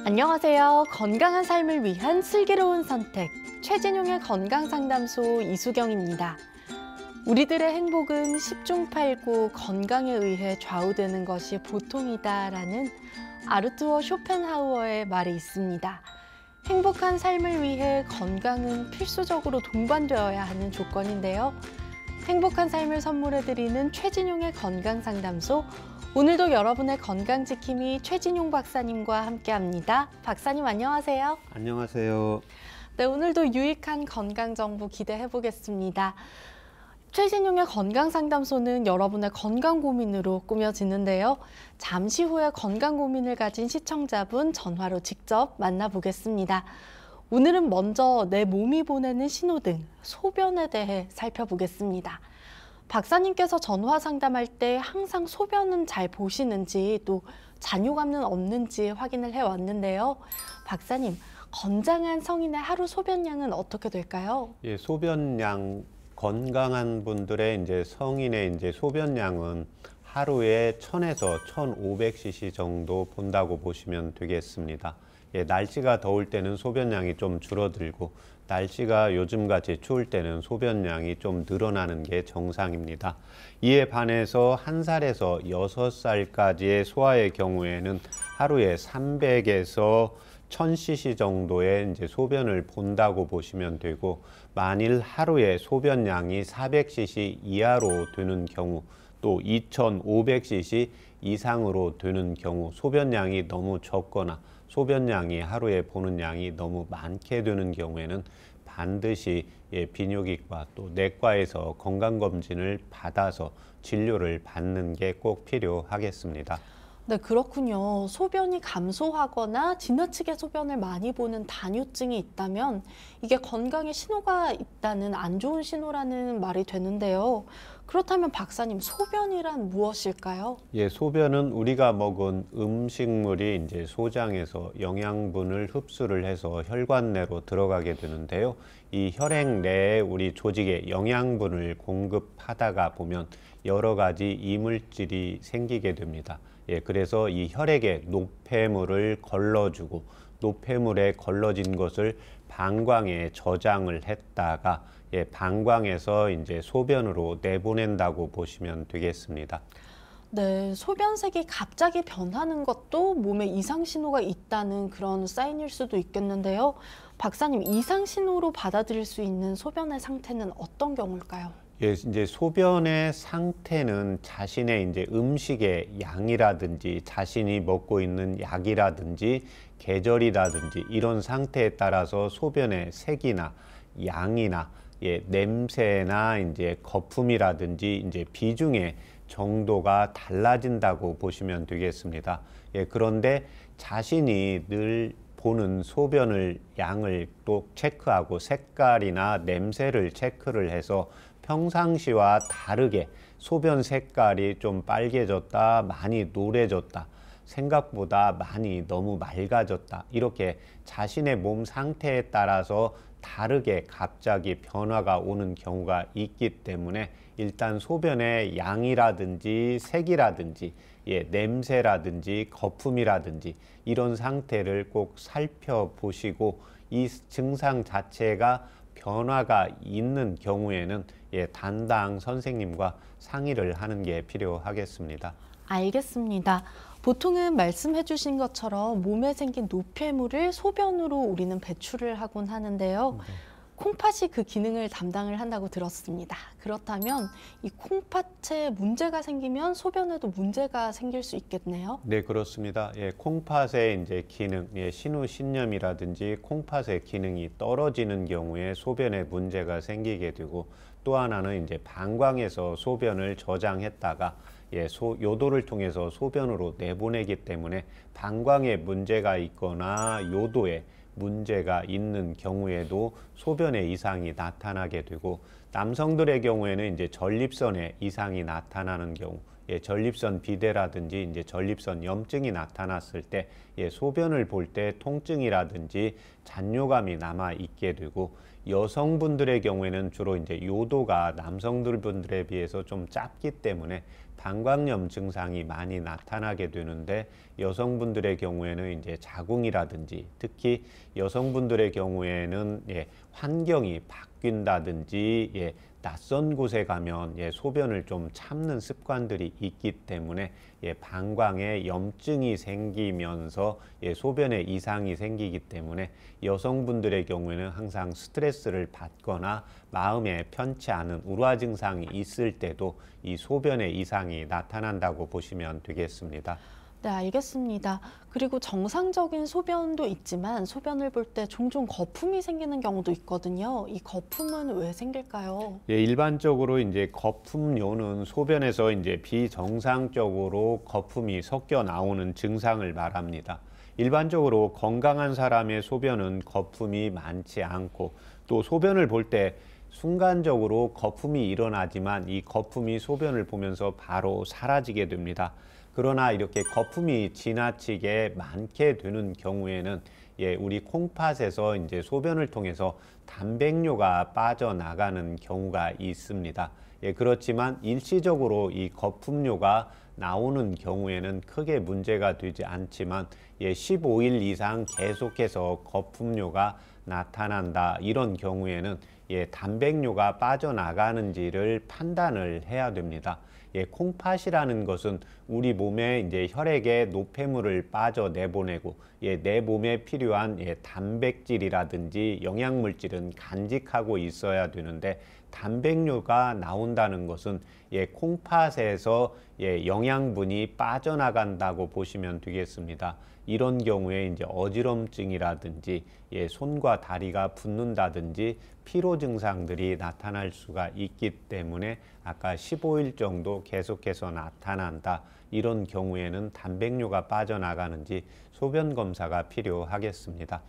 안녕하세요. 건강한 삶을 위한 슬기로운 선택, 최진용의 건강상담소 이수경입니다. 우리들의 행복은 10중 8구 건강에 의해 좌우되는 것이 보통이다라는 아르투어 쇼펜하우어의 말이 있습니다. 행복한 삶을 위해 건강은 필수적으로 동반되어야 하는 조건인데요. 행복한 삶을 선물해드리는 최진용의 건강상담소, 오늘도 여러분의 건강지킴이 최진용 박사님과 함께합니다. 박사님 안녕하세요. 안녕하세요. 네, 오늘도 유익한 건강정보 기대해보겠습니다. 최진용의 건강상담소는 여러분의 건강 고민으로 꾸며지는데요. 잠시 후에 건강 고민을 가진 시청자분 전화로 직접 만나보겠습니다. 오늘은 먼저 내 몸이 보내는 신호등, 소변에 대해 살펴보겠습니다. 박사님께서 전화 상담할 때 항상 소변은 잘 보시는지 또 잔뇨감은 없는지 확인을 해왔는데요. 박사님, 건장한 성인의 하루 소변량은 어떻게 될까요? 예, 소변량 건강한 분들의 성인의 소변량은 하루에 1000에서 1500cc 정도 본다고 보시면 되겠습니다. 예, 날씨가 더울 때는 소변량이 좀 줄어들고 날씨가 요즘같이 추울 때는 소변량이 좀 늘어나는 게 정상입니다. 이에 반해서 1살에서 6살까지의 소아의 경우에는 하루에 300에서 1000cc 정도의 소변을 본다고 보시면 되고, 만일 하루에 소변량이 400cc 이하로 되는 경우, 또 2500cc 이상으로 되는 경우, 소변량이 너무 적거나 소변량이 하루에 보는 양이 너무 많게 되는 경우에는 반드시 비뇨기과 또 내과에서 건강검진을 받아서 진료를 받는 게 꼭 필요하겠습니다. 네, 그렇군요. 소변이 감소하거나 지나치게 소변을 많이 보는 다뇨증이 있다면 이게 건강에 신호가 있다는 안 좋은 신호라는 말이 되는데요. 그렇다면 박사님, 소변이란 무엇일까요? 예, 소변은 우리가 먹은 음식물이 소장에서 영양분을 흡수를 해서 혈관 내로 들어가게 되는데요. 이 혈액 내에 우리 조직에 영양분을 공급하다가 보면 여러 가지 이물질이 생기게 됩니다. 예, 그래서 이 혈액에 노폐물을 걸러주고 노폐물에 걸러진 것을 방광에 저장을 했다가 방광에서 소변으로 내보낸다고 보시면 되겠습니다. 네, 소변색이 갑자기 변하는 것도 몸에 이상 신호가 있다는 그런 사인일 수도 있겠는데요. 박사님, 이상 신호로 받아들일 수 있는 소변의 상태는 어떤 경우일까요? 예, 소변의 상태는 자신의 음식의 양이라든지 자신이 먹고 있는 약이라든지 계절이라든지 이런 상태에 따라서 소변의 색이나 양이나 냄새나 거품이라든지 비중의 정도가 달라진다고 보시면 되겠습니다. 그런데 자신이 늘 보는 소변을 양을 또 체크하고 색깔이나 냄새를 체크를 해서 평상시와 다르게 소변 색깔이 좀 빨개졌다, 많이 노래졌다, 생각보다 많이 너무 맑아졌다, 이렇게 자신의 몸 상태에 따라서 다르게 갑자기 변화가 오는 경우가 있기 때문에 일단 소변의 양이라든지 색이라든지 냄새라든지 거품이라든지 이런 상태를 꼭 살펴보시고, 이 증상 자체가 변화가 있는 경우에는 담당 선생님과 상의를 하는 게 필요하겠습니다. 알겠습니다. 보통은 말씀해 주신 것처럼 몸에 생긴 노폐물을 소변으로 우리는 배출을 하곤 하는데요. 콩팥이 그 기능을 담당을 한다고 들었습니다. 그렇다면 이 콩팥에 문제가 생기면 소변에도 문제가 생길 수 있겠네요. 네, 그렇습니다. 콩팥의 기능, 신우신염이라든지 콩팥의 기능이 떨어지는 경우에 소변에 문제가 생기게 되고, 또 하나는 방광에서 소변을 저장했다가 요도를 통해서 소변으로 내보내기 때문에 방광에 문제가 있거나 요도에 문제가 있는 경우에도 소변에 이상이 나타나게 되고, 남성들의 경우에는 전립선에 이상이 나타나는 경우, 전립선 비대라든지 이제 전립선 염증이 나타났을 때 소변을 볼 때 통증이라든지 잔뇨감이 남아 있게 되고, 여성분들의 경우에는 주로 이제 요도가 남성분들에 비해서 좀 짧기 때문에 방광염 증상이 많이 나타나게 되는데, 여성분들의 경우에는 이제 자궁이라든지 특히 여성분들의 경우에는 환경이 바뀐다든지 낯선 곳에 가면 소변을 좀 참는 습관들이 있기 때문에 방광에 염증이 생기면서 소변에 이상이 생기기 때문에 여성분들의 경우에는 항상 스트레스를 받거나 마음에 편치 않은 우라 증상이 있을 때도 이 소변에 이상이 나타난다고 보시면 되겠습니다. 네, 알겠습니다. 그리고 정상적인 소변도 있지만 소변을 볼 때 종종 거품이 생기는 경우도 있거든요. 이 거품은 왜 생길까요? 일반적으로 이제 거품료는 소변에서 이제 비정상적으로 거품이 섞여 나오는 증상을 말합니다. 일반적으로 건강한 사람의 소변은 거품이 많지 않고, 또 소변을 볼 때 순간적으로 거품이 일어나지만 이 거품이 소변을 보면서 바로 사라지게 됩니다. 그러나 이렇게 거품이 지나치게 많게 되는 경우에는 우리 콩팥에서 이제 소변을 통해서 단백뇨가 빠져나가는 경우가 있습니다. 그렇지만 일시적으로 이 거품료가 나오는 경우에는 크게 문제가 되지 않지만 15일 이상 계속해서 거품료가 나타난다, 이런 경우에는 단백뇨가 빠져나가는지를 판단을 해야 됩니다. 콩팥이라는 것은 우리 몸에 이제 혈액에 노폐물을 빠져내보내고 내 몸에 필요한 단백질이라든지 영양물질은 간직하고 있어야 되는데, 단백뇨가 나온다는 것은 콩팥에서 영양분이 빠져나간다고 보시면 되겠습니다. 이런 경우에 이제 어지럼증이라든지 손과 다리가 붓는다든지 피로 증상들이 나타날 수가 있기 때문에 아까 15일 정도 계속해서 나타난다, 이런 경우에는 단백뇨가 빠져나가는지 소변 검사가 필요하겠습니다.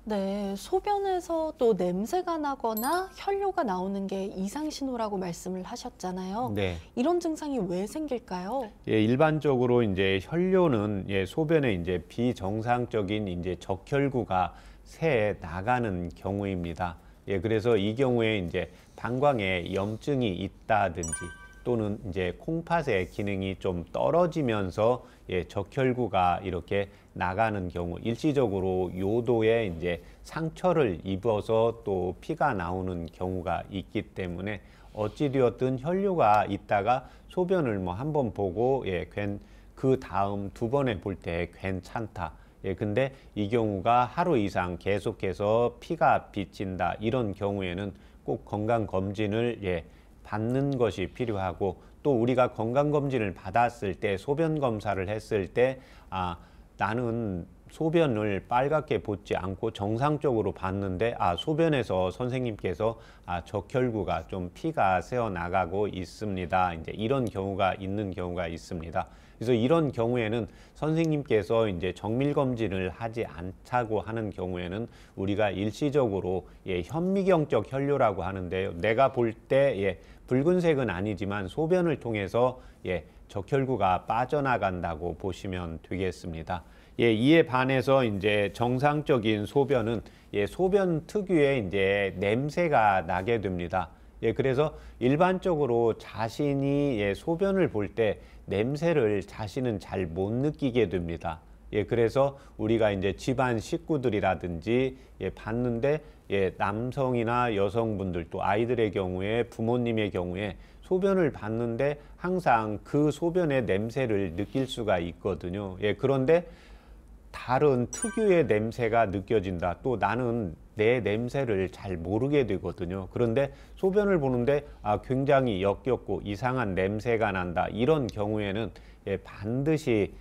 네, 소변에서 또 냄새가 나거나 혈뇨가 나오는 게 이상 신호라고 말씀을 하셨잖아요. 네. 이런 증상이 왜 생길까요? 일반적으로 이제 혈뇨는 소변에 이제 비정상적인 이제 적혈구가 새 나가는 경우입니다. 그래서 이 경우에 이제 방광에 염증이 있다든지 또는 이제 콩팥의 기능이 좀 떨어지면서 적혈구가 이렇게 나가는 경우, 일시적으로 요도에 이제 상처를 입어서 또 피가 나오는 경우가 있기 때문에 어찌되었든 혈뇨가 있다가 소변을 뭐 한 번 보고 그 다음 두 번에 볼 때 괜찮다. 근데 이 경우가 하루 이상 계속해서 피가 비친다, 이런 경우에는 꼭 건강검진을 받는 것이 필요하고, 또 우리가 건강검진을 받았을 때 소변 검사를 했을 때 나는 소변을 빨갛게 보지 않고 정상적으로 봤는데 소변에서 선생님께서 적혈구가 좀 피가 새어 나가고 있습니다. 이제 이런 경우가 있는 경우가 있습니다. 그래서 이런 경우에는 선생님께서 이제 정밀 검진을 하지 않자고 하는 경우에는 우리가 일시적으로 현미경적 혈뇨라고 하는데요. 내가 볼 때 붉은색은 아니지만 소변을 통해서 적혈구가 빠져나간다고 보시면 되겠습니다. 이에 반해서 이제 정상적인 소변은 소변 특유의 이제 냄새가 나게 됩니다. 그래서 일반적으로 자신이 소변을 볼 때 냄새를 자신은 잘 못 느끼게 됩니다. 그래서 우리가 이제 집안 식구들이라든지 봤는데 남성이나 여성분들 또 아이들의 경우에 부모님의 경우에 소변을 봤는데 항상 그 소변의 냄새를 느낄 수가 있거든요. 그런데 다른 특유의 냄새가 느껴진다. 또 나는 내 냄새를 잘 모르게 되거든요. 그런데 소변을 보는데 굉장히 역겹고 이상한 냄새가 난다. 이런 경우에는 반드시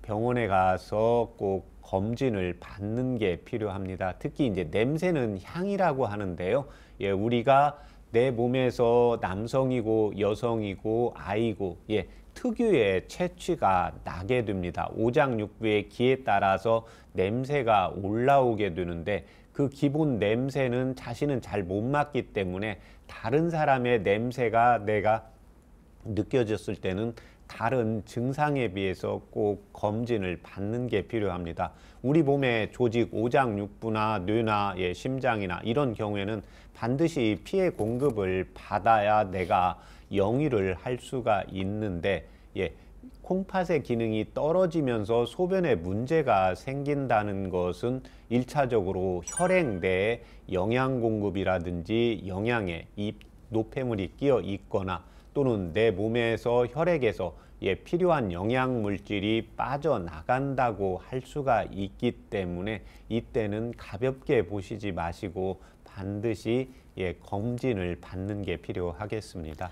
병원에 가서 꼭 검진을 받는 게 필요합니다. 특히 이제 냄새는 향이라고 하는데요. 우리가 내 몸에서 남성이고 여성이고 아이고 특유의 채취가 나게 됩니다. 오장육부의 기에 따라서 냄새가 올라오게 되는데, 그 기본 냄새는 자신은 잘 못 맡기 때문에 다른 사람의 냄새가 내가 느껴졌을 때는 다른 증상에 비해서 꼭 검진을 받는 게 필요합니다. 우리 몸의 조직 오장육부나 뇌나 심장이나 이런 경우에는 반드시 피해 공급을 받아야 내가 영위를 할 수가 있는데 콩팥의 기능이 떨어지면서 소변에 문제가 생긴다는 것은 1차적으로 혈액 내에 영양 공급이라든지 영양에 이 노폐물이 끼어 있거나 또는 내 몸에서 혈액에서 필요한 영양 물질이 빠져나간다고 할 수가 있기 때문에 이때는 가볍게 보시지 마시고 반드시 검진을 받는 게 필요하겠습니다.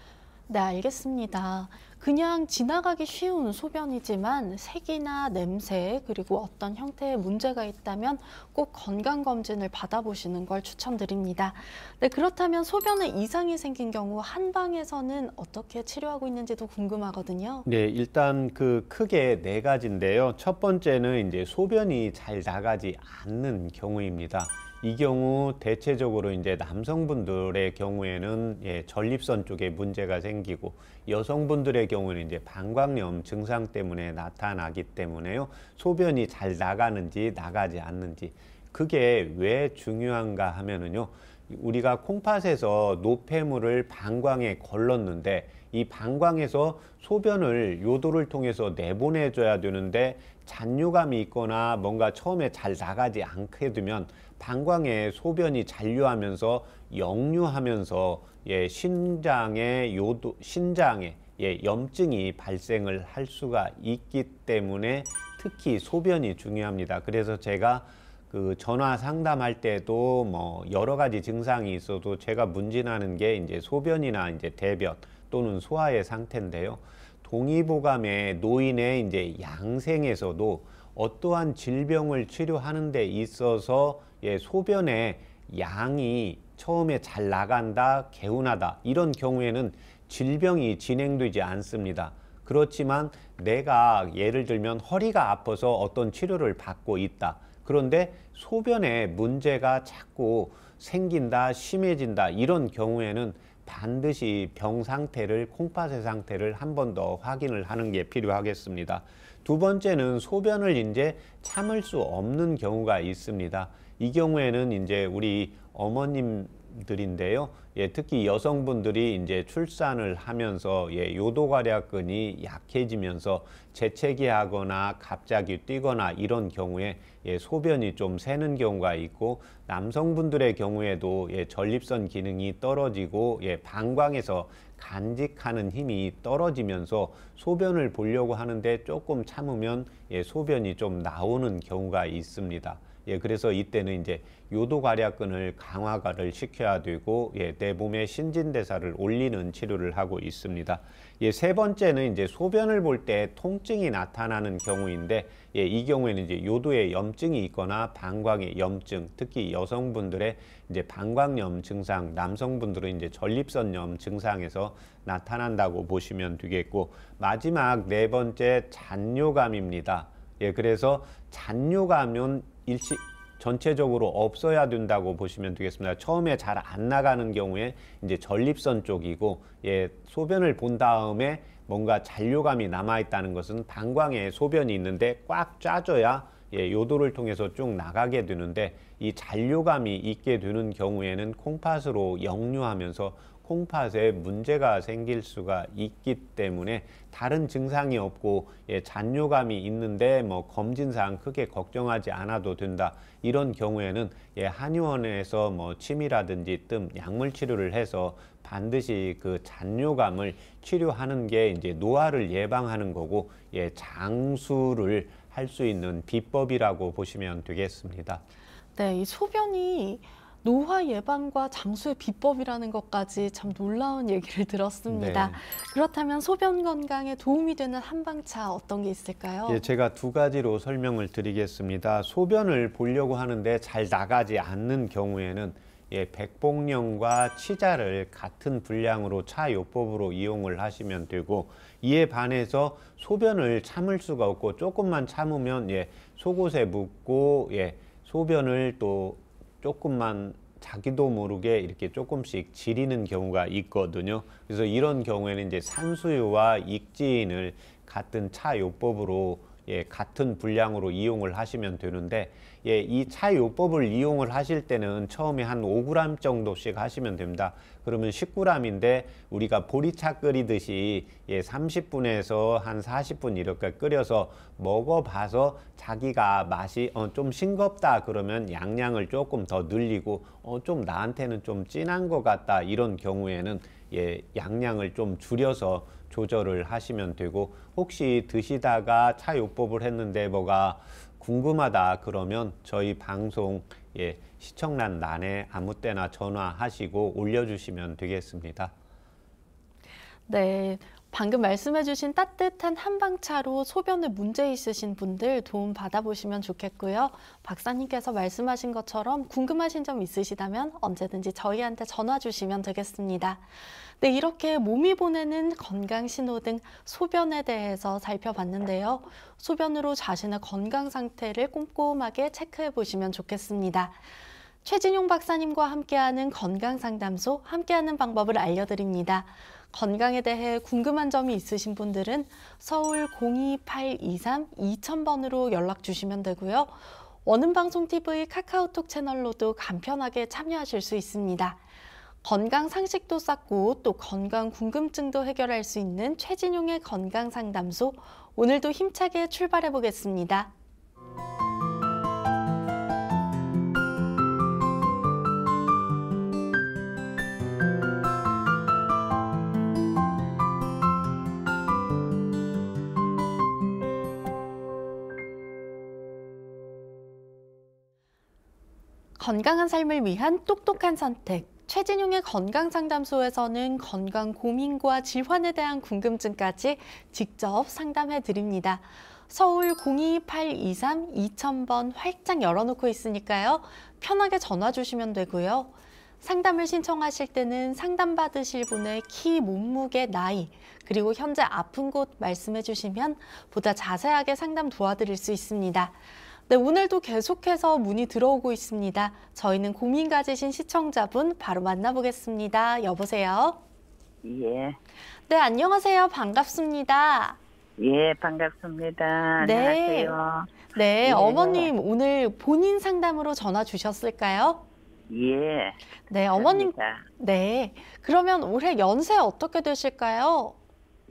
네, 알겠습니다. 그냥 지나가기 쉬운 소변이지만 색이나 냄새 그리고 어떤 형태의 문제가 있다면 꼭 건강검진을 받아보시는 걸 추천드립니다. 네, 그렇다면 소변에 이상이 생긴 경우 한방에서는 어떻게 치료하고 있는지도 궁금하거든요. 네, 일단 크게 네 가지인데요. 첫 번째는 이제 소변이 잘 나가지 않는 경우입니다. 이 경우 대체적으로 이제 남성분들의 경우에는 전립선 쪽에 문제가 생기고 여성분들의 경우는 이제 방광염 증상 때문에 나타나기 때문에요. 소변이 잘 나가는지 나가지 않는지 그게 왜 중요한가 하면은요. 우리가 콩팥에서 노폐물을 방광에 걸렀는데 이 방광에서 소변을 요도를 통해서 내보내줘야 되는데 잔뇨감이 있거나 뭔가 처음에 잘 나가지 않게 되면 방광에 소변이 잔류하면서 역류하면서 신장에 염증이 발생을 할 수가 있기 때문에 특히 소변이 중요합니다. 그래서 제가 전화 상담할 때도 뭐 여러 가지 증상이 있어도 제가 문진하는 게 이제 소변이나 이제 대변 또는 소화의 상태인데요. 동의보감의 노인의 이제 양생에서도 어떠한 질병을 치료하는 데 있어서 소변의 양이 처음에 잘 나간다, 개운하다 이런 경우에는 질병이 진행되지 않습니다. 그렇지만 내가 예를 들면 허리가 아파서 어떤 치료를 받고 있다. 그런데 소변에 문제가 자꾸 생긴다, 심해진다 이런 경우에는 반드시 병 상태를, 콩팥의 상태를 한 번 더 확인을 하는 게 필요하겠습니다. 두 번째는 소변을 이제 참을 수 없는 경우가 있습니다. 이 경우에는 이제 우리 어머님들인데요. 특히 여성분들이 이제 출산을 하면서 요도괄약근이 약해지면서 재채기 하거나 갑자기 뛰거나 이런 경우에 소변이 좀 새는 경우가 있고 남성분들의 경우에도 전립선 기능이 떨어지고 방광에서 간직하는 힘이 떨어지면서 소변을 보려고 하는데 조금 참으면 소변이 좀 나오는 경우가 있습니다. 그래서 이때는 이제 요도괄약근을 강화를 시켜야 되고 내 몸의 신진대사를 올리는 치료를 하고 있습니다. 세 번째는 이제 소변을 볼 때 통증이 나타나는 경우인데 이 경우에는 이제 요도에 염증이 있거나 방광에 염증, 특히 여성분들의 이제 방광염 증상, 남성분들은 이제 전립선염 증상에서 나타난다고 보시면 되겠고 마지막 네 번째 잔뇨감입니다. 그래서 잔뇨감은 전체적으로 없어야 된다고 보시면 되겠습니다. 처음에 잘 안 나가는 경우에 이제 전립선 쪽이고 소변을 본 다음에 뭔가 잔뇨감이 남아 있다는 것은 방광에 소변이 있는데 꽉 짜줘야 요도를 통해서 쭉 나가게 되는데 이 잔뇨감이 있게 되는 경우에는 콩팥으로 역류하면서 콩팥에 문제가 생길 수가 있기 때문에 다른 증상이 없고 잔뇨감이 있는데 뭐 검진상 크게 걱정하지 않아도 된다. 이런 경우에는 한의원에서 뭐 침이라든지 뜸 약물 치료를 해서 반드시 그 잔뇨감을 치료하는 게 이제 노화를 예방하는 거고 장수를 할 수 있는 비법이라고 보시면 되겠습니다. 네, 이 소변이 노화 예방과 장수의 비법이라는 것까지 참 놀라운 얘기를 들었습니다. 네. 그렇다면 소변 건강에 도움이 되는 한방차 어떤 게 있을까요? 제가 두 가지로 설명을 드리겠습니다. 소변을 보려고 하는데 잘 나가지 않는 경우에는 백복령과 치자를 같은 분량으로 차요법으로 이용을 하시면 되고 이에 반해서 소변을 참을 수가 없고 조금만 참으면 속옷에 묻고 소변을 또 조금만 자기도 모르게 이렇게 조금씩 지리는 경우가 있거든요. 그래서 이런 경우에는 이제 산수유와 익지인을 같은 차요법으로 같은 분량으로 이용을 하시면 되는데, 이 차요법을 이용을 하실 때는 처음에 한 5g 정도씩 하시면 됩니다. 그러면 10g인데 우리가 보리차 끓이듯이 30분에서 한 40분 이렇게 끓여서 먹어봐서 자기가 맛이 좀 싱겁다 그러면 양량을 조금 더 늘리고, 좀 나한테는 좀 진한 것 같다 이런 경우에는 양량을 좀 줄여서 조절을 하시면 되고, 혹시 드시다가 차요법을 했는데 뭐가 궁금하다 그러면 저희 방송 시청란에 아무 때나 전화하시고 올려주시면 되겠습니다. 네, 방금 말씀해주신 따뜻한 한방차로 소변에 문제 있으신 분들 도움 받아보시면 좋겠고요. 박사님께서 말씀하신 것처럼 궁금하신 점 있으시다면 언제든지 저희한테 전화 주시면 되겠습니다. 네, 이렇게 몸이 보내는 건강 신호등 소변에 대해서 살펴봤는데요. 소변으로 자신의 건강 상태를 꼼꼼하게 체크해 보시면 좋겠습니다. 최진용 박사님과 함께하는 건강상담소, 함께하는 방법을 알려드립니다. 건강에 대해 궁금한 점이 있으신 분들은 서울 02823-2000번으로 연락 주시면 되고요. 원음방송TV 카카오톡 채널로도 간편하게 참여하실 수 있습니다. 건강 상식도 쌓고 또 건강 궁금증도 해결할 수 있는 최진용의 건강상담소, 오늘도 힘차게 출발해 보겠습니다. 건강한 삶을 위한 똑똑한 선택. 최진용의 건강상담소에서는 건강 고민과 질환에 대한 궁금증까지 직접 상담해 드립니다. 서울 02823-2000번 활짝 열어놓고 있으니까요. 편하게 전화 주시면 되고요. 상담을 신청하실 때는 상담받으실 분의 키, 몸무게, 나이, 그리고 현재 아픈 곳 말씀해 주시면 보다 자세하게 상담 도와드릴 수 있습니다. 네, 오늘도 계속해서 문의 들어오고 있습니다. 저희는 고민 가지신 시청자분 바로 만나보겠습니다. 여보세요? 예. 네, 안녕하세요. 반갑습니다. 예, 반갑습니다. 네. 안녕하세요. 네, 예. 어머님 오늘 본인 상담으로 전화 주셨을까요? 예. 네, 어머님. 그렇습니다. 네, 그러면 올해 연세 어떻게 되실까요?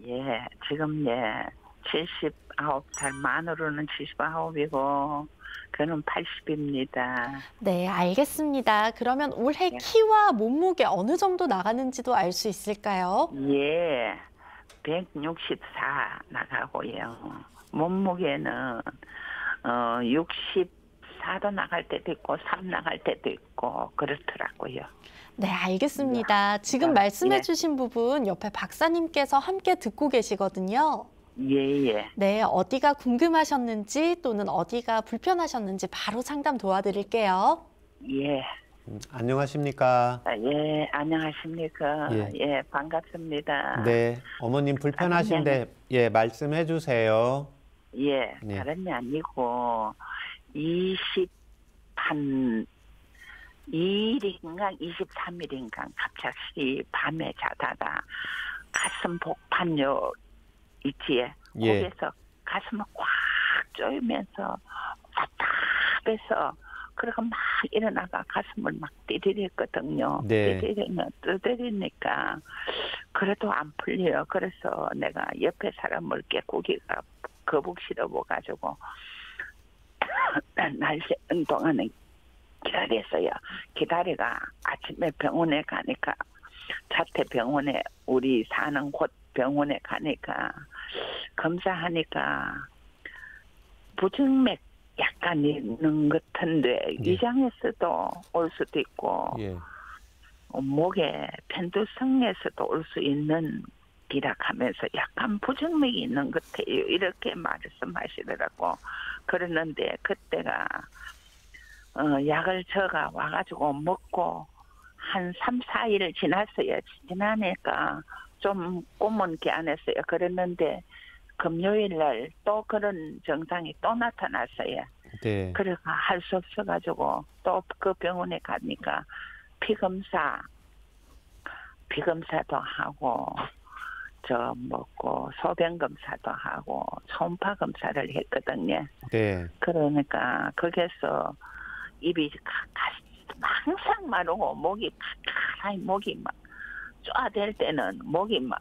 예, 지금 79살, 만으로는 79이고, 저는 80입니다. 네, 알겠습니다. 그러면 올해 예. 키와 몸무게 어느 정도 나가는지도 알 수 있을까요? 예, 164 나가고요. 몸무게는 64도 나갈 때도 있고 3 나갈 때도 있고 그렇더라고요. 네, 알겠습니다. 지금 예. 말씀해 주신 부분 옆에 박사님께서 함께 듣고 계시거든요. 예. 네, 어디가 궁금하셨는지 또는 어디가 불편하셨는지 바로 상담 도와드릴게요. 예. 안녕하십니까? 예, 안녕하십니까. 예. 예, 반갑습니다. 네, 어머님 불편하신데 말씀해 주세요. 예, 네. 다름이 아니고 2일인가 23일인가 갑자기 밤에 자다가 가슴 복판요 있지에 예. 거기에서 가슴을 꽉 조이면서 답답해서 그러고 막 일어나가 가슴을 막 띠리렸거든요. 네. 띠리니까 그래도 안 풀려요. 그래서 내가 옆에 사람을 깨꾸기가 거북스러워가지고 날 새는 동안에 기다렸어요. 기다리가 아침에 병원에 가니까 자택병원에 우리 사는 곳 병원에 가니까 검사하니까 부정맥 약간 있는 것 같은데 네. 위장에서도 올 수도 있고 예. 목에 편두성에서도 올 수 있는 기락하면서 약간 부정맥이 있는 것 같아요. 이렇게 말씀하시더라고. 그랬는데 그때가 약을 저가 와가지고 먹고 한 3, 4일 지났어요. 지나니까 좀 꿈은 게 안 했어요. 그랬는데 금요일 날 또 그런 증상이 또 나타났어요. 네. 그래서 할 수 없어가지고 또 그 병원에 가니까 피검사도 하고 저 뭐고 소변 검사도 하고 초음파 검사를 했거든요. 네. 그러니까 거기서 입이 항상 마르고 목이 칼칼하니 목이 막 쪼아댈 때는 목이 막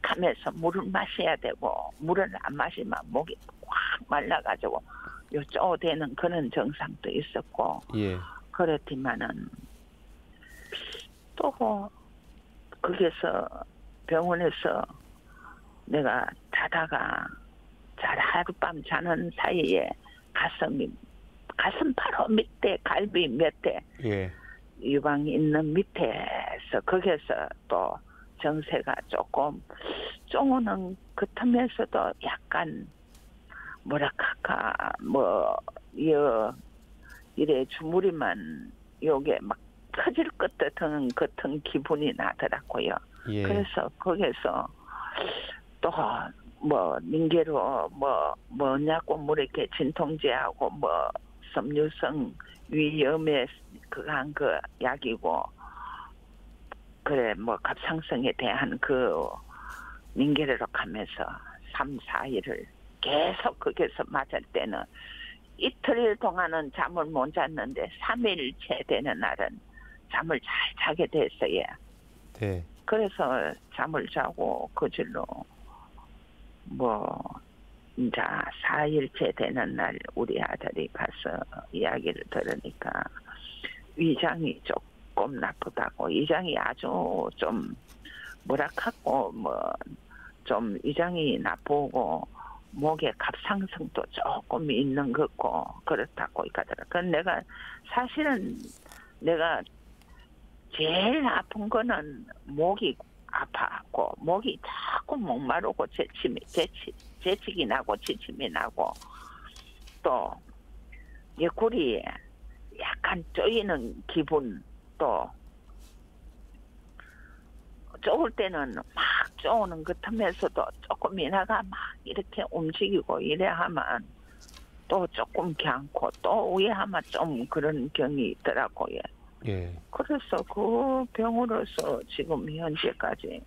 하면서 물을 마셔야 되고 물을 안 마시면 목이 확 말라가지고 요 쪼대는 그런 증상도 있었고 예. 그렇지만은 또 거기서 병원에서 내가 자다가 잘 하룻밤 자는 사이에 가슴 바로 밑에 갈비 밑에 예. 유방이 있는 밑에서 거기서 또 정세가 조금 쪼는 그틈에서도 약간 뭐랄까 이래 주무리만 요게 막 터질 것 같은 기분이 나더라고요. 예. 그래서 거기서 또 닌게로 뭐냐고 물에 진통제하고 섬유성 위염에 그한 그 약이고 그래 갑상선에 대한 그 닌게르로 가면서 3, 4일을 계속 거기서 맞을 때는 이틀 동안은 잠을 못 잤는데 3일째 되는 날은 잠을 잘 자게 됐어요. 네. 그래서 잠을 자고 그 줄로 이제 4일째 되는 날 우리 아들이 가서 이야기를 들으니까 위장이 조금 나쁘다고 위장이 아주 좀 뭐랄까고 좀 위장이 나쁘고 목에 갑상선도 조금 있는 것 같고 그렇다고 하더라. 그건 사실은 내가 제일 아픈 거는 목이 아파하고 목이 자꾸 목마르고 재치기 나고 지침이 나고 또 옆구리에 약간 쪼이는 기분 또 쪼을 때는 막 쪼는 그 틈에서도 조금 이나가 막 이렇게 움직이고 이래 하면 또 조금 괜찮고 또 위에 하면 좀 그런 경이 있더라고요. 예. 그래서 그 병으로서 지금 현재까지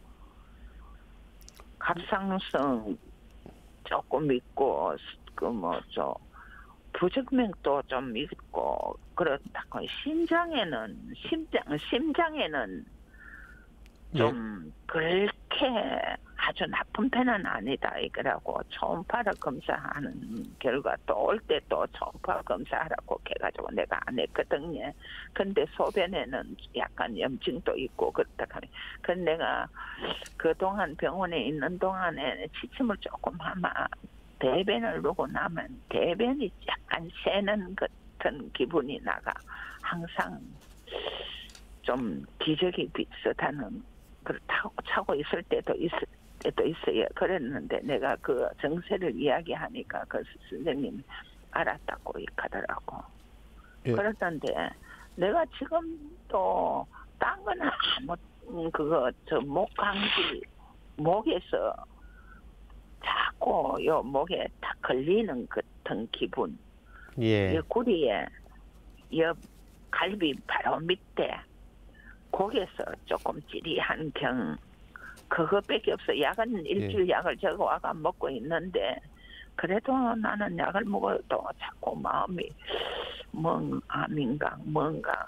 갑상선 조금 있고 부정맥도 좀 있고 그렇다고 심장에는 좀 그렇게 아주 나쁜 편은 아니다 이거라고 초음파를 검사하는 결과 또 올 때 또 초음파 검사하라고 해가지고 내가 안 했거든요. 근데 소변에는 약간 염증도 있고 그렇다 하니 근데 내가 그동안 병원에 있는 동안에 취침을 조금 하면 대변을 누고 나면 대변이 약간 새는 같은 기분이 나가 항상 좀 기저귀 비슷하는 그렇다고 차고 있을 때도 있어요. 그랬는데 내가 그 정세를 이야기하니까 그 선생님 알았다고 하더라고. 예. 그랬는데 내가 지금도 딴 거는 아무 목 감기 목에서 자꾸 요 목에 딱 걸리는 같은 기분. 예. 옆구리에 옆 갈비 바로 밑에 거기에서 조금 찌리한 경 그것밖에 없어. 약은 일주일 약을 적어와가 먹고 있는데 그래도 나는 약을 먹어도 자꾸 마음이 암인가 뭔가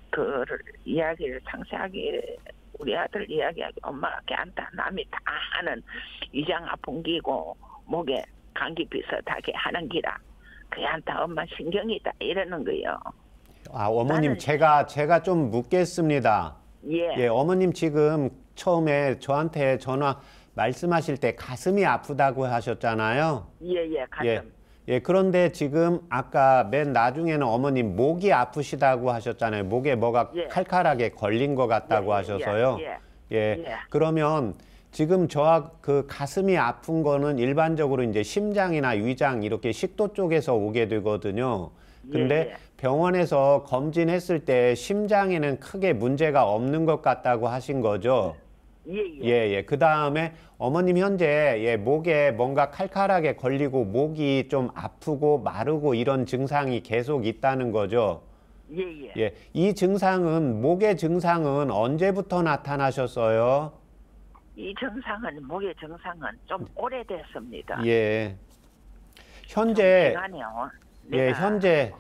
그를 이야기를 상세하게 우리 아들 이야기하기 엄마가 걔한테 남이 다 하는 위장 아픈 기고 목에 감기 비슷하게 하는 기라 걔한테 엄마 신경이다 이러는 거요. 아, 어머님 제가 좀 묻겠습니다. 예. 예, 어머님 지금 처음에 저한테 전화 말씀하실 때 가슴이 아프다고 하셨잖아요. 예, 가슴. 예, 그런데 지금 아까 맨 나중에는 어머님 목이 아프시다고 하셨잖아요. 목에 뭐가 칼칼하게 걸린 것 같다고 하셔서요. 예. 그러면 지금 저와 그 가슴이 아픈 거는 일반적으로 이제 심장이나 위장 이렇게 식도 쪽에서 오게 되거든요. 근데 병원에서 검진했을 때 심장에는 크게 문제가 없는 것 같다고 하신 거죠. 예. 그 다음에 어머님 현재 목에 뭔가 칼칼하게 걸리고 목이 좀 아프고 마르고 이런 증상이 계속 있다는 거죠. 예, 예. 예, 이 증상은 목의 증상은 언제부터 나타나셨어요? 이 증상은 목의 증상은 좀 오래됐습니다. 예. 좀 현재 시간이요. 예, 내가 현재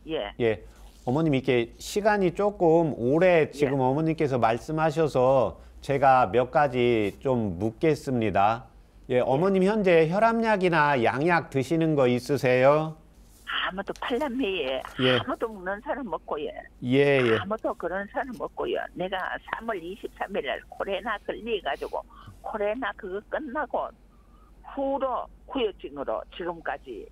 예, 예. 어머님 이렇게 시간이 조금 오래 지금 어머님께서 말씀하셔서 제가 몇 가지 좀 묻겠습니다. 예, 어머님 현재 혈압약이나 양약 드시는 거 있으세요? 아무도 팔남매에 예. 아무도 먹는 사람 없고요. 예, 예. 아무도 그런 사람 없고요. 내가 3월 23일 날 코로나 걸려가지고 코로나 그거 끝나고 후로 후유증으로 지금까지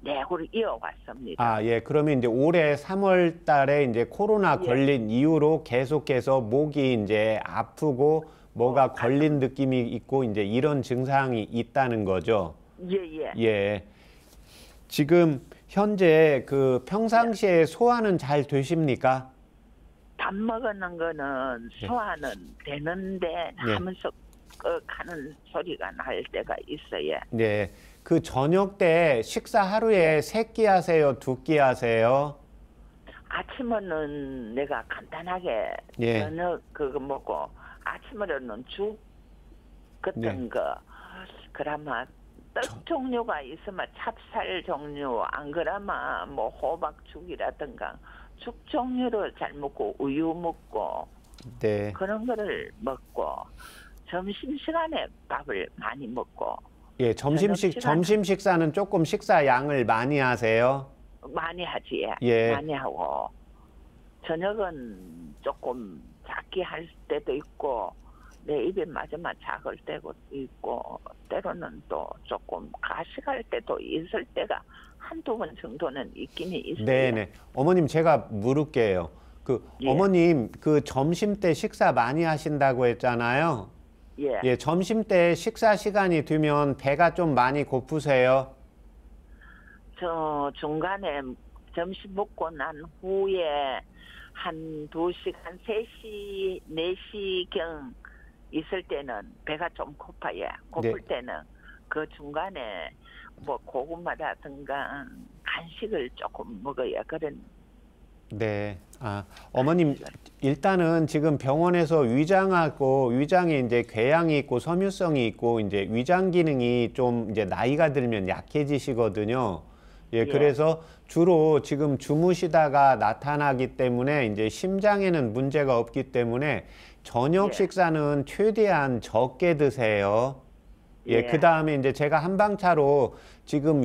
내고를 이어왔습니다. 아, 예. 그러면 이제 올해 3월 달에 이제 코로나 예. 걸린 이후로 계속해서 목이 이제 아프고 뭐가 걸린 느낌이 있고 이제 이런 증상이 있다는 거죠. 예, 예. 예. 지금 현재 그 평상시에 소화는 잘 되십니까? 밥 먹는 거는 예. 소화는 되는데 예. 하면서 가는 소리가 날 때가 있어요. 네. 그 저녁 때 식사 하루에 3끼 하세요? 2끼 하세요? 아침에는 내가 간단하게 예. 저녁 그거 먹고 아침으로는 죽 같은 네. 거 그러면 떡 종류가 있으면 찹쌀 종류 안 그러면 뭐 호박죽이라든가 죽 종류를 잘 먹고 우유 먹고 네. 그런 거를 먹고 점심시간에 밥을 많이 먹고 예, 저녁 시간- 점심 식사는 조금 식사 양을 많이 하세요? 많이 하지. 예. 많이 하고 저녁은 조금 작게 할 때도 있고 내 입에 맞으면 작을 때도 있고 때로는 또 조금 가식할 때도 있을 때가 한두 번 정도는 있긴 있어요. 네네. 어머님 제가 물을게요. 그 예. 어머님 그 점심 때 식사 많이 하신다고 했잖아요. 예. 예, 점심 때 식사 시간이 되면 배가 좀 많이 고프세요? 저 중간에 점심 먹고 난 후에 한 2시간, 3시, 4시경 있을 때는 배가 좀 고파요. 고플 네. 때는 그 중간에 뭐 고구마라든가 간식을 조금 먹어야 그런 네. 아, 어머님 일단은 지금 병원에서 위장에 이제 궤양이 있고 섬유성이 있고 이제 위장 기능이 좀 이제 나이가 들면 약해지시거든요. 예, 예. 그래서 주로 지금 주무시다가 나타나기 때문에 이제 심장에는 문제가 없기 때문에 저녁 예. 식사는 최대한 적게 드세요. 예, 예. 그 다음에 이제 제가 한방차로 지금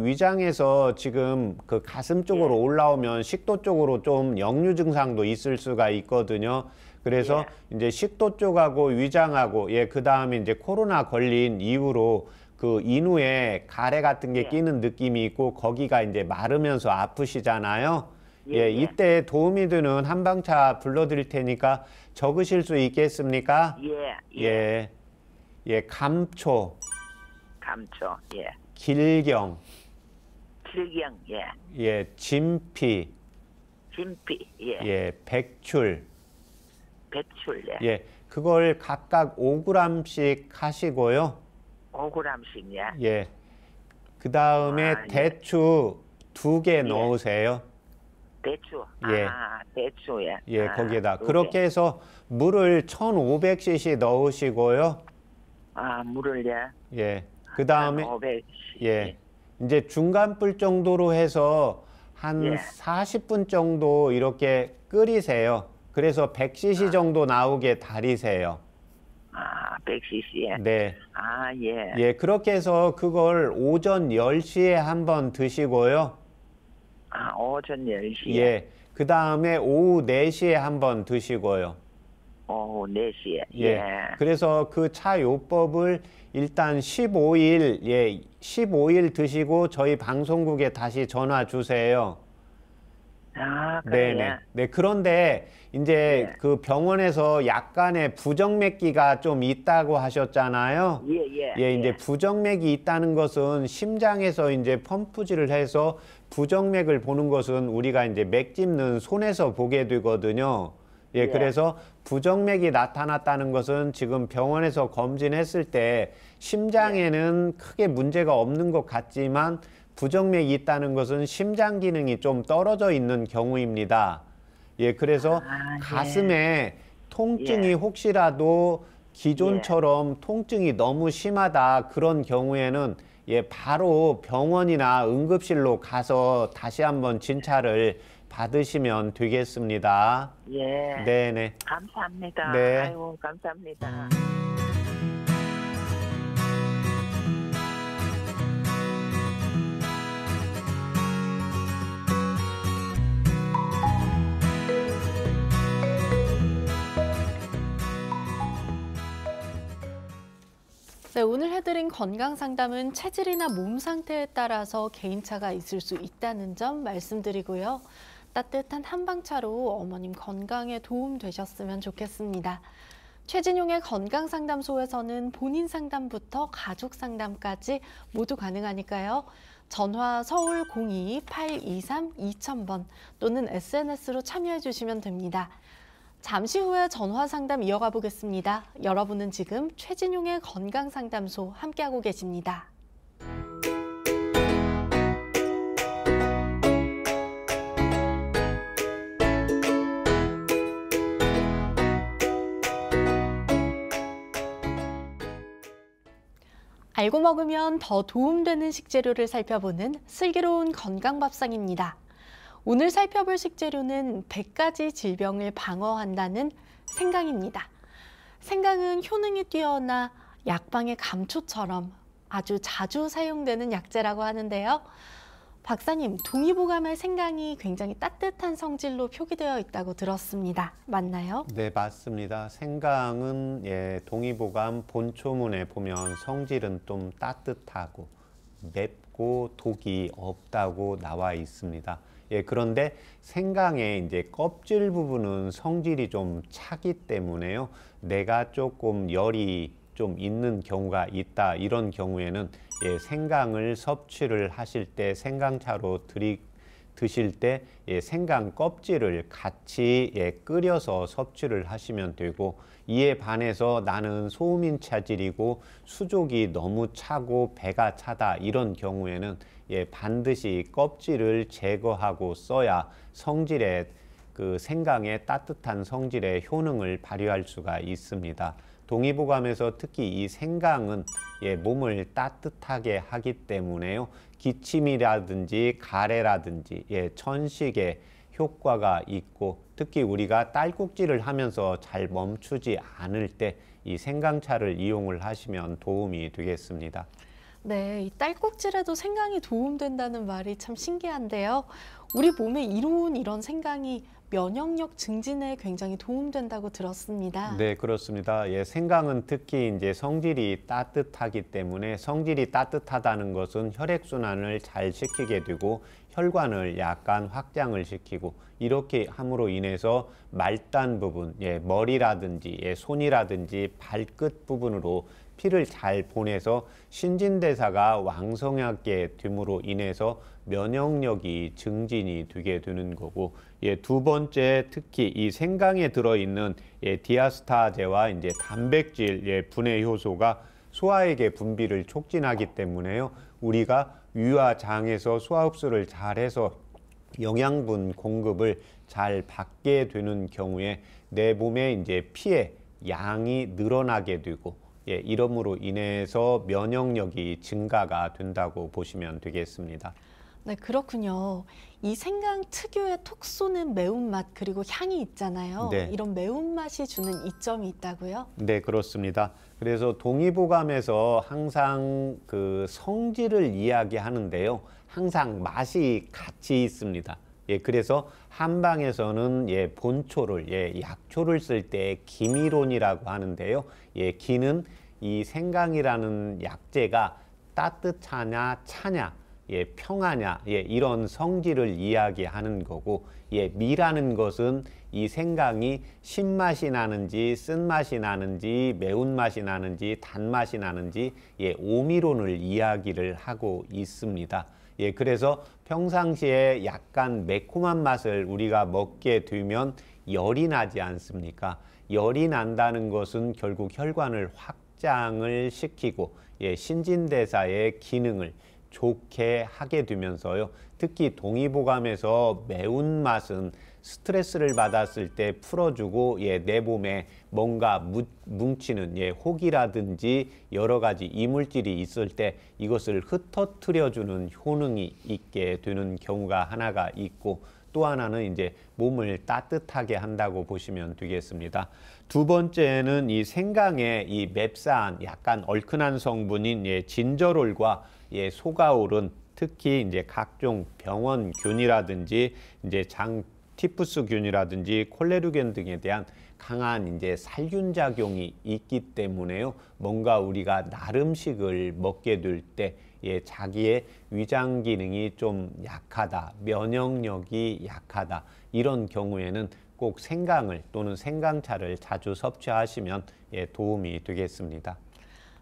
위장에서 지금 그 가슴 쪽으로 예. 올라오면 식도 쪽으로 좀 역류 증상도 있을 수가 있거든요. 그래서 이제 식도 쪽하고 위장하고 예, 그 다음에 이제 코로나 걸린 이후로 그 인후에 가래 같은 게 예. 끼는 느낌이 있고 거기가 이제 마르면서 아프시잖아요. 예, 예, 예. 이때 도움이 되는 한방차 불러드릴 테니까 적으실 수 있겠습니까? 예, 예. 예. 예, 감초, 감초, 예. 길경, 질경, 예. 예, 진피, 진피, 예. 예, 백출, 배출, 예. 예, 그걸 각각 5g씩 하시고요. 5g씩, 예. 예, 그 다음에 아, 예. 대추 2개 넣으세요. 대추, 예. 대추, 예. 예, 거기에다. 두 그렇게 개. 해서 물을 1500cc 넣으시고요. 물을, 예. 예, 그 다음에 500. 예. 이제 중간 불 정도로 해서 한 예. 40분 정도 이렇게 끓이세요. 그래서 100cc 정도 나오게 달이세요. 100cc, 예. 네. 예. 예, 그렇게 해서 그걸 오전 10시에 한번 드시고요. 오전 10시에. 예. 그 다음에 오후 4시에 한번 드시고요. 오후 4시에. 예. 그래서 그 차 요법을 일단 15일 드시고 저희 방송국에 다시 전화 주세요. 그래요. 네네. 네, 그런데 이제 예. 그 병원에서 약간의 부정맥기가 좀 있다고 하셨잖아요. 예. 예, 이제 부정맥이 있다는 것은 심장에서 이제 펌프질을 해서 부정맥을 보는 것은 우리가 이제 맥 짚는 손에서 보게 되거든요. 예, 예. 그래서 부정맥이 나타났다는 것은 지금 병원에서 검진했을 때 심장에는 크게 문제가 없는 것 같지만 부정맥이 있다는 것은 심장 기능이 좀 떨어져 있는 경우입니다. 예, 그래서 아, 예. 가슴에 통증이 예. 혹시라도 기존처럼 통증이 너무 심하다 그런 경우에는 예, 바로 병원이나 응급실로 가서 다시 한번 진찰을 받으시면 되겠습니다. 예. 네네. 감사합니다. 네. 아이고, 감사합니다. 네, 오늘 해드린 건강 상담은 체질이나 몸 상태에 따라서 개인차가 있을 수 있다는 점 말씀드리고요. 따뜻한 한방차로 어머님 건강에 도움 되셨으면 좋겠습니다. 최진용의 건강상담소에서는 본인 상담부터 가족 상담까지 모두 가능하니까요. 전화 서울 02-823-2000번 또는 SNS로 참여해 주시면 됩니다. 잠시 후에 전화 상담 이어가 보겠습니다. 여러분은 지금 최진용의 건강상담소 함께하고 계십니다. 알고 먹으면 더 도움되는 식재료를 살펴보는 슬기로운 건강밥상입니다. 오늘 살펴볼 식재료는 100가지 질병을 방어한다는 생강입니다. 생강은 효능이 뛰어나 약방의 감초처럼 아주 자주 사용되는 약재라고 하는데요. 박사님, 동의보감의 생강이 굉장히 따뜻한 성질로 표기되어 있다고 들었습니다. 맞나요? 네, 맞습니다. 생강은 예, 동의보감 본초문에 보면 성질은 좀 따뜻하고 맵고 독이 없다고 나와 있습니다. 예, 그런데 생강의 이제 껍질 부분은 성질이 좀 차기 때문에요. 내가 조금 열이 좀 있는 경우가 있다. 이런 경우에는 예, 생강을 섭취를 하실 때 생강차로 드실 때 예, 생강 껍질을 같이 예, 끓여서 섭취를 하시면 되고, 이에 반해서 나는 소음인 차질이고 수족이 너무 차고 배가 차다 이런 경우에는 예, 반드시 껍질을 제거하고 써야 성질의 그 생강의 따뜻한 성질의 효능을 발휘할 수가 있습니다. 동의보감에서 특히 이 생강은 예, 몸을 따뜻하게 하기 때문에요. 기침이라든지 가래라든지 예, 천식에 효과가 있고, 특히 우리가 딸꾹질을 하면서 잘 멈추지 않을 때 이 생강차를 이용을 하시면 도움이 되겠습니다. 네, 이 딸꾹질에도 생강이 도움된다는 말이 참 신기한데요. 우리 몸에 이로운 이런 생강이 면역력 증진에 굉장히 도움된다고 들었습니다. 네, 그렇습니다. 예, 생강은 특히 이제 성질이 따뜻하기 때문에, 성질이 따뜻하다는 것은 혈액순환을 잘 시키게 되고 혈관을 약간 확장을 시키고, 이렇게 함으로 인해서 말단 부분, 예, 머리라든지 예, 손이라든지 발끝 부분으로 피를 잘 보내서 신진대사가 왕성하게 됨으로 인해서 면역력이 증진이 되게 되는 거고, 예, 두 번째 특히 이 생강에 들어있는 예, 디아스타제와 이제 단백질 예, 분해 효소가 소화액의 분비를 촉진하기 때문에요. 우리가 위와 장에서 소화 흡수를 잘해서 영양분 공급을 잘 받게 되는 경우에 내 몸에 이제 피의 양이 늘어나게 되고, 예, 이러므로 인해서 면역력이 증가가 된다고 보시면 되겠습니다. 네, 그렇군요. 이 생강 특유의 톡 쏘는 매운맛 그리고 향이 있잖아요. 네. 이런 매운맛이 주는 이점이 있다고요? 네, 그렇습니다. 그래서 동의보감에서 항상 그 성질을 이야기하는데요. 항상 맛이 같이 있습니다. 예, 그래서 한방에서는 예, 본초를 예, 약초를 쓸 때 기미론이라고 하는데요. 예, 기는 이 생강이라는 약재가 따뜻하냐 차냐, 예, 평하냐, 예, 이런 성질을 이야기하는 거고, 예, 미라는 것은 이 생강이 신맛이 나는지 쓴맛이 나는지 매운맛이 나는지 단맛이 나는지 예, 오미론을 이야기를 하고 있습니다. 예, 그래서 평상시에 약간 매콤한 맛을 우리가 먹게 되면 열이 나지 않습니까? 열이 난다는 것은 결국 혈관을 확장을 시키고 예, 신진대사의 기능을 좋게 하게 되면서요. 특히 동의보감에서 매운맛은 스트레스를 받았을 때 풀어주고 내 몸에 뭔가 뭉치는 혹이라든지 여러 가지 이물질이 있을 때 이것을 흩어뜨려주는 효능이 있게 되는 경우가 하나가 있고, 또 하나는 이제 몸을 따뜻하게 한다고 보시면 되겠습니다. 두 번째는 이 생강의 이 맵싸한 약간 얼큰한 성분인 진저롤과 소가올은 특히 이제 각종 병원균이라든지 이제 티푸스균이라든지 콜레루겐 등에 대한 강한 이제 살균 작용이 있기 때문에요. 뭔가 우리가 날 음식을 먹게 될 때 자기의 위장 기능이 좀 약하다, 면역력이 약하다, 이런 경우에는 꼭 생강을 또는 생강차를 자주 섭취하시면 도움이 되겠습니다.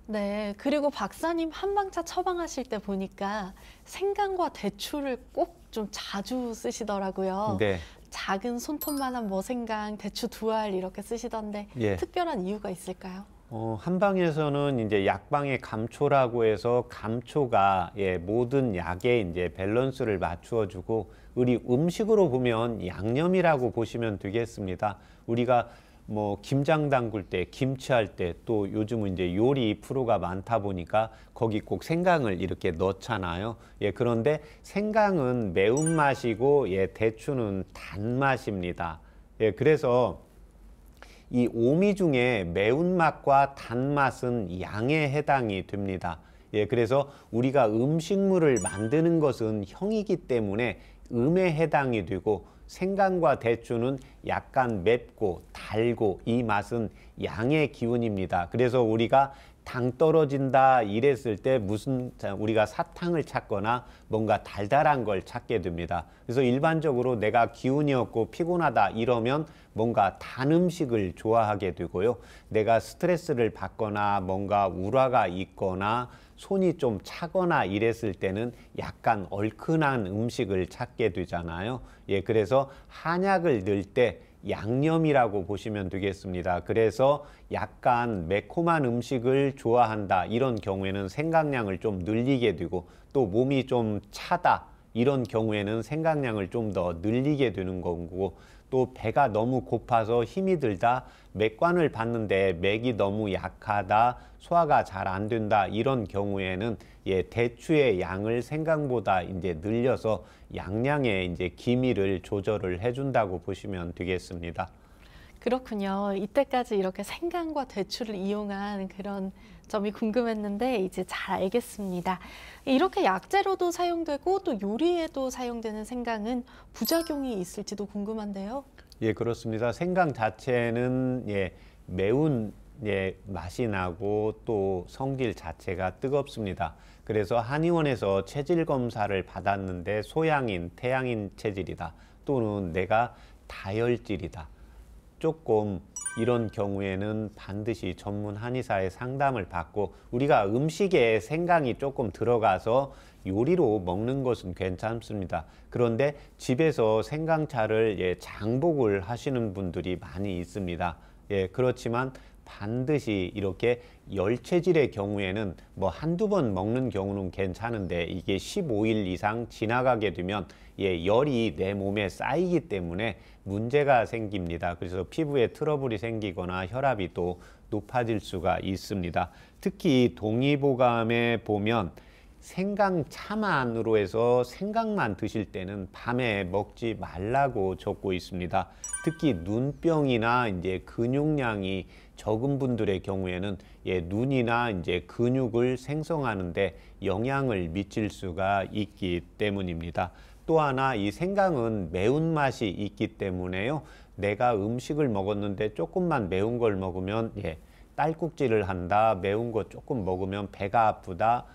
네, 그리고 박사님 한방차 처방하실 때 보니까 생강과 대추를 꼭 좀 자주 쓰시더라고요. 네. 작은 손톱만한 생강, 대추 2알 이렇게 쓰시던데 특별한 이유가 있을까요? 한방에서는 이제 약방의 감초라고 해서 감초가 모든 약에 이제 밸런스를 맞추어주고, 우리 음식으로 보면 양념이라고 보시면 되겠습니다. 우리가 김장 담글 때, 김치할 때, 또 요즘은 이제 요리 프로가 많다 보니까 거기 꼭 생강을 이렇게 넣잖아요. 그런데 생강은 매운맛이고 대추는 단맛입니다. 그래서 이 오미 중에 매운맛과 단맛은 양에 해당이 됩니다. 그래서 우리가 음식물을 만드는 것은 형이기 때문에 음에 해당이 되고, 생강과 대추는 약간 맵고 달고 이 맛은 양의 기운입니다. 그래서 우리가 당 떨어진다 이랬을 때 우리가 사탕을 찾거나 뭔가 달달한 걸 찾게 됩니다. 그래서 일반적으로 내가 기운이 없고 피곤하다 이러면 뭔가 단 음식을 좋아하게 되고요. 내가 스트레스를 받거나 뭔가 울화가 있거나 손이 좀 차거나 이랬을 때는 약간 얼큰한 음식을 찾게 되잖아요. 그래서 한약을 넣을 때 양념이라고 보시면 되겠습니다. 그래서 약간 매콤한 음식을 좋아한다 이런 경우에는 생강량을 좀 늘리게 되고, 또 몸이 좀 차다 이런 경우에는 생강량을 좀 더 늘리게 되는 거고, 또 배가 너무 고파서 힘이 들다, 맥관을 봤는데 맥이 너무 약하다, 소화가 잘 안 된다 이런 경우에는 대추의 양을 생강보다 이제 늘려서 양량의 이제 기미를 조절을 해준다고 보시면 되겠습니다. 그렇군요. 이때까지 이렇게 생강과 대추를 이용한 그런 점이 궁금했는데 이제 잘 알겠습니다. 이렇게 약재로도 사용되고 또 요리에도 사용되는 생강은 부작용이 있을지도 궁금한데요. 그렇습니다. 생강 자체는 매운 맛이 나고 또 성질 자체가 뜨겁습니다. 그래서 한의원에서 체질 검사를 받았는데 소양인, 태양인 체질이다, 또는 내가 다혈질이다, 조금 이런 경우에는 반드시 전문 한의사의 상담을 받고, 우리가 음식에 생강이 조금 들어가서 요리로 먹는 것은 괜찮습니다. 그런데 집에서 생강차를 장복을 하시는 분들이 많이 있습니다. 그렇지만 반드시 이렇게 열체질의 경우에는 한두 번 먹는 경우는 괜찮은데, 이게 15일 이상 지나가게 되면 열이 내 몸에 쌓이기 때문에 문제가 생깁니다. 그래서 피부에 트러블이 생기거나 혈압이 또 높아질 수가 있습니다. 특히 동의보감에 보면 생강차만으로 해서 생강만 드실 때는 밤에 먹지 말라고 적고 있습니다. 특히 눈병이나 이제 근육량이 적은 분들의 경우에는 눈이나 이제 근육을 생성하는데 영향을 미칠 수가 있기 때문입니다. 또 하나, 이 생강은 매운맛이 있기 때문에요. 내가 음식을 먹었는데 조금만 매운 걸 먹으면 딸꾹질을 한다, 매운 거 조금 먹으면 배가 아프다,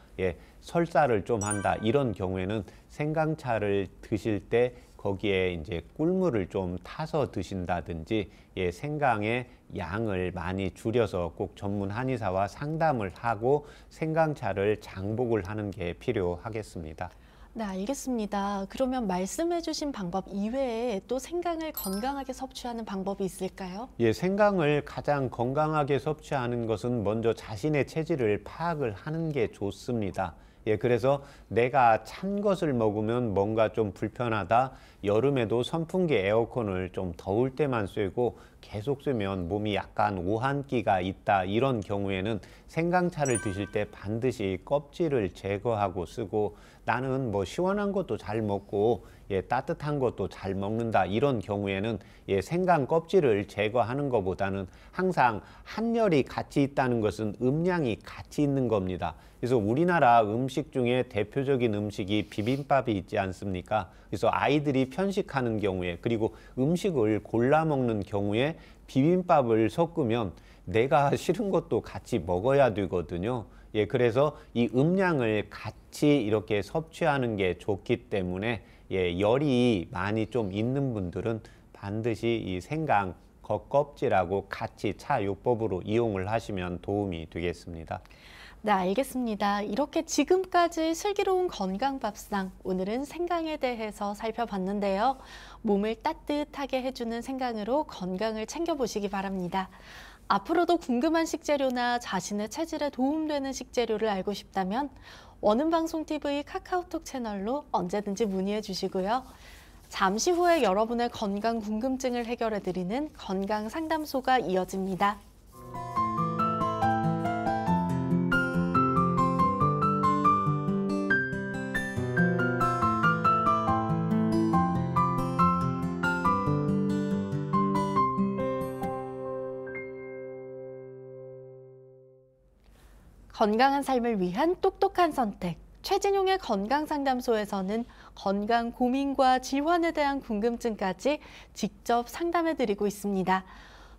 설사를 좀 한다, 이런 경우에는 생강차를 드실 때 거기에 이제 꿀물을 좀 타서 드신다든지 생강의 양을 많이 줄여서 꼭 전문 한의사와 상담을 하고 생강차를 장복을 하는 게 필요하겠습니다. 네, 알겠습니다. 그러면 말씀해 주신 방법 이외에 또 생강을 건강하게 섭취하는 방법이 있을까요? 생강을 가장 건강하게 섭취하는 것은 먼저 자신의 체질을 파악을 하는 게 좋습니다. 예, 그래서 내가 찬 것을 먹으면 뭔가 좀 불편하다. 여름에도 선풍기 에어컨을 좀 더울 때만 쐬고 계속 쐬면 몸이 약간 오한기가 있다. 이런 경우에는 생강차를 드실 때 반드시 껍질을 제거하고 쓰고, 나는 뭐 시원한 것도 잘 먹고 예, 따뜻한 것도 잘 먹는다. 이런 경우에는 예, 생강 껍질을 제거하는 것보다는 항상 한열이 같이 있다는 것은 음량이 같이 있는 겁니다. 그래서 우리나라 음식 중에 대표적인 음식이 비빔밥이 있지 않습니까? 그래서 아이들이 편식하는 경우에, 그리고 음식을 골라 먹는 경우에 비빔밥을 섞으면 내가 싫은 것도 같이 먹어야 되거든요. 예, 그래서 이 음량을 같이 이렇게 섭취하는 게 좋기 때문에 예, 열이 많이 좀 있는 분들은 반드시 이 생강 겉껍질하고 같이 차 요법으로 이용을 하시면 도움이 되겠습니다. 네, 알겠습니다. 이렇게 지금까지 슬기로운 건강밥상, 오늘은 생강에 대해서 살펴봤는데요. 몸을 따뜻하게 해주는 생강으로 건강을 챙겨보시기 바랍니다. 앞으로도 궁금한 식재료나 자신의 체질에 도움되는 식재료를 알고 싶다면 원음방송TV 카카오톡 채널로 언제든지 문의해 주시고요. 잠시 후에 여러분의 건강 궁금증을 해결해드리는 건강상담소가 이어집니다. 건강한 삶을 위한 똑똑한 선택. 최진용의 건강상담소에서는 건강 고민과 질환에 대한 궁금증까지 직접 상담해드리고 있습니다.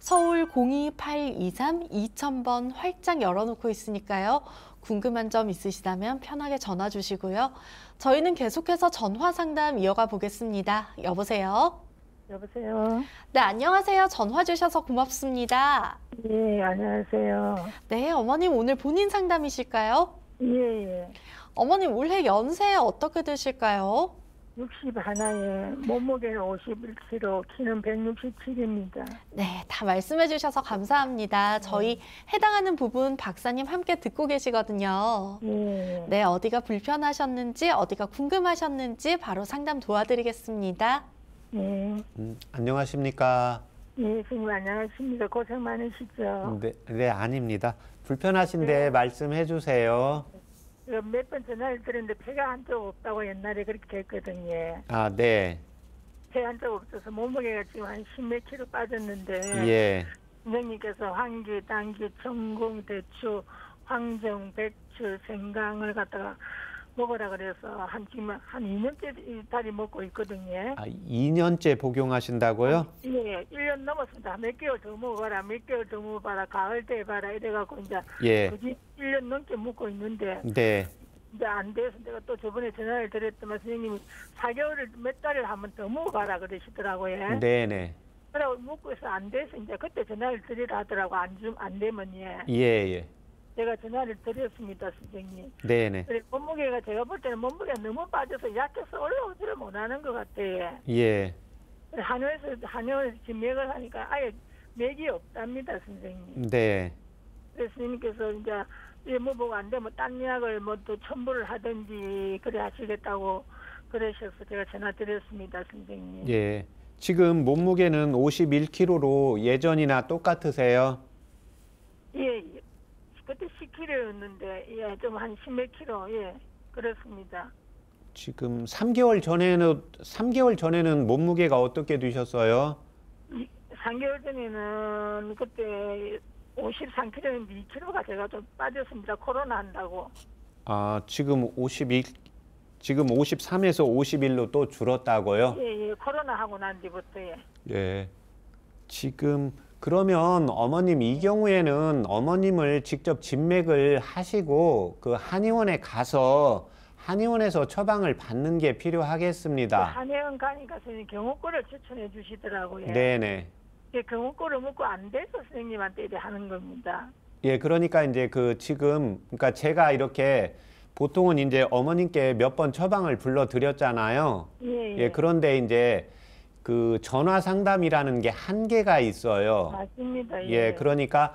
서울 02823-2000번 활짝 열어놓고 있으니까요. 궁금한 점 있으시다면 편하게 전화 주시고요. 저희는 계속해서 전화 상담 이어가 보겠습니다. 여보세요? 여보세요. 네, 안녕하세요. 전화 주셔서 고맙습니다. 예, 안녕하세요. 네, 어머님 오늘 본인 상담이실까요? 예, 예. 어머님 올해 연세 어떻게 되실까요? 61에 몸무게는 51kg, 키는 167입니다. 네, 다 말씀해 주셔서 감사합니다. 저희 해당하는 부분 박사님 함께 듣고 계시거든요. 예. 네, 어디가 불편하셨는지, 어디가 궁금하셨는지 바로 상담 도와드리겠습니다. 예. 안녕하십니까? 예, 선생님 안녕하십니까. 고생 많으시죠? 네, 아닙니다. 불편하신데 말씀해 주세요. 몇 번 전화를 드렸는데 폐가 한쪽 없다고 옛날에 그렇게 했거든요. 아, 네. 폐 한쪽 없어서 몸무게가 지금 한 10몇 킬로 빠졌는데 예. 선생님께서 황기, 당기, 청궁, 대추, 황정, 백출, 생강을 갖다가 먹으라 그래서 지금 한 2년째 다리 먹고 있거든요. 아, 2년째 복용하신다고요? 예, 1년 넘었습니다. 몇 개월 더 먹어봐라, 몇 개월 더 먹어봐라, 가을 때 해봐라 이래갖고 이제 예. 굳이 1년 넘게 먹고 있는데 네. 이제 안 돼서 내가 또 저번에 전화를 드렸더만 선생님이 4개월을 몇 달을 한번 더 먹어봐라 그러시더라고요. 네네. 그러고 먹고 해서 안 돼서 이제 그때 전화를 드리라 하더라고. 안 되면 예. 예. 제가 전화를 드렸습니다, 선생님. 네네. 그래, 몸무게가 제가 볼 때는 몸무게가 너무 빠져서 약해서 올라오지를 못하는 것 같아요. 예. 한의원에서 지금 맥을 하니까 아예 맥이 없답니다, 선생님. 네. 그래서 스님께서 이제 뭐 보고 안 되면 딴 약을 뭐 또 첨부를 하든지 그래 하시겠다고 그러셔서 제가 전화 드렸습니다, 선생님. 예. 지금 몸무게는 51kg로 예전이나 똑같으세요? 예. 그때 10kg였는데 예, 좀 한 10몇 킬로 예, 그렇습니다. 지금 3개월 전에는 몸무게가 어떻게 되셨어요? 3개월 전에는 그때 53kg인데 2kg가 제가 좀 빠졌습니다. 코로나 한다고. 아, 지금 53에서 51로 또 줄었다고요? 예, 코로나 하고 난 뒤부터 예. 예. 지금 그러면 어머님 이 경우에는 어머님을 직접 진맥을 하시고 그 한의원에 가서 한의원에서 처방을 받는 게 필요하겠습니다. 한의원 가니까 선생님 경옥고를 추천해 주시더라고요. 네네. 경옥고를 먹고 안 돼서 선생님한테 이래 하는 겁니다. 예, 그러니까 이제 그러니까 제가 이렇게 보통은 이제 어머님께 몇 번 처방을 불러드렸잖아요. 예, 그런데 이제 그 전화 상담이라는 게 한계가 있어요. 맞습니다. 예, 그러니까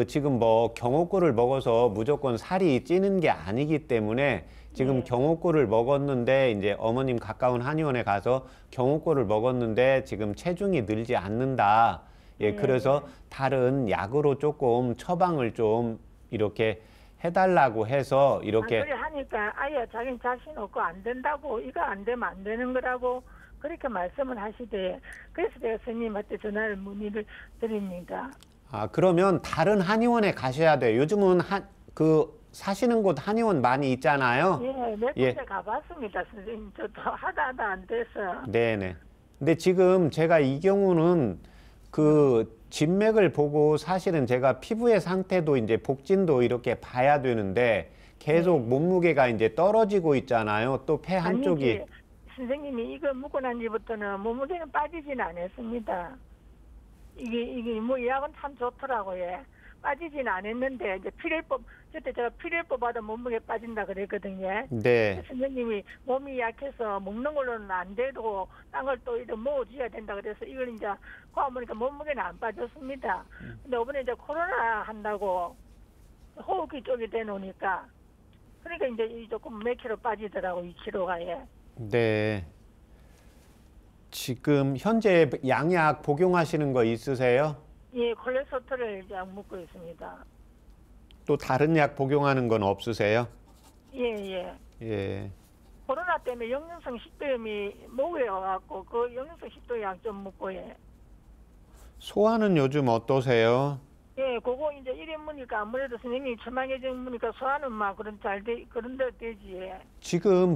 지금 뭐 경옥고를 먹어서 무조건 살이 찌는 게 아니기 때문에 지금 네. 경호고를 먹었는데 이제 어머님 가까운 한의원에 가서 경호고를 먹었는데 지금 체중이 늘지 않는다. 예, 네. 그래서 다른 약으로 조금 처방을 좀 이렇게 해달라고 해서 이렇게 그래 하니까 아예 자기는 자신 없고 안 된다고 이거 안 되면 안 되는 거라고 그렇게 말씀을 하시대. 그래서 내가 스님한테 전화를 문의를 드립니다. 아, 그러면 다른 한의원에 가셔야 돼요. 요즘은 사시는 곳 한의원 많이 있잖아요. 예, 몇 예. 군데 가봤습니다, 선생님. 저도 하다 안 돼서. 네네. 근데 지금 제가 이 경우는 그 진맥을 보고 사실은 제가 피부의 상태도 이제 복진도 이렇게 봐야 되는데 계속 몸무게가 이제 떨어지고 있잖아요. 또 폐 한쪽이. 아니지, 선생님이 이거 묵고 난 뒤부터는 몸무게는 빠지진 않았습니다. 이게 뭐 약은 참 좋더라고요. 빠지진 않았는데 이제 필요법 그때 제가 필요법 받아 몸무게 빠진다 그랬거든요. 네. 선생님이 몸이 약해서 먹는 걸로는 안 돼도 딴 걸 또 이렇게 먹어줘야 된다 그래서 이걸 이제 고아보니까 몸무게는 안 빠졌습니다. 근데 이번에 이제 코로나 한다고 호흡기 쪽이 되놓으니까 그러니까 이제 이 조금 몇 킬로 빠지더라고 2kg가 예. 네. 지금 현재 양약 복용하시는 거 있으세요? 예, 콜레스테롤 약 먹고 있습니다. 또 다른 약 복용하는 건 없으세요? 예, 예. 예. 코로나 때문에 역류성 식도염이 목에 와갖고 그 역류성 식도 약 좀 먹고 예. 소화는 요즘 어떠세요? 예, 그거 이제 이래 먹으니까 아무래도 선생님이 처방해준 먹으니까 소화는 막 그런 대로 되지 예. 지금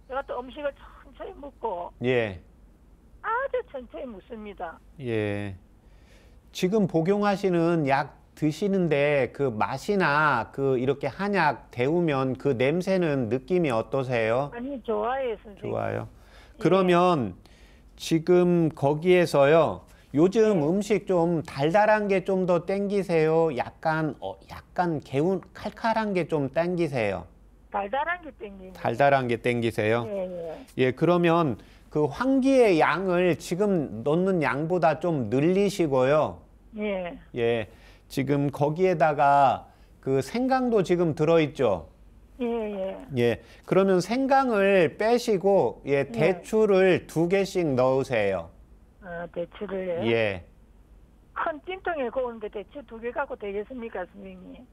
제가 또 음식을 천천히 먹고 예. 아주 천천히 먹습니다. 예. 지금 복용하시는 약 드시는데 그 맛이나 그 이렇게 한약 데우면 그 냄새는 느낌이 어떠세요? 아니 좋아요 선생님. 좋아요. 그러면 지금 거기에서요. 요즘 음식 좀 달달한 게 좀 더 땡기세요? 약간 개운 칼칼한 게 좀 땡기세요? 달달한 게 땡기네. 달달한 게 땡기세요? 예, 예. 예, 그러면 그 황기의 양을 지금 넣는 양보다 좀 늘리시고요. 예. 예, 지금 거기에다가 그 생강도 지금 들어있죠. 예, 예. 예, 그러면 생강을 빼시고 예, 대추를 2개씩 넣으세요. 아, 대추를 예. 큰 찜통에 고우는데 대추 2개 갖고 되겠습니까, 선생님?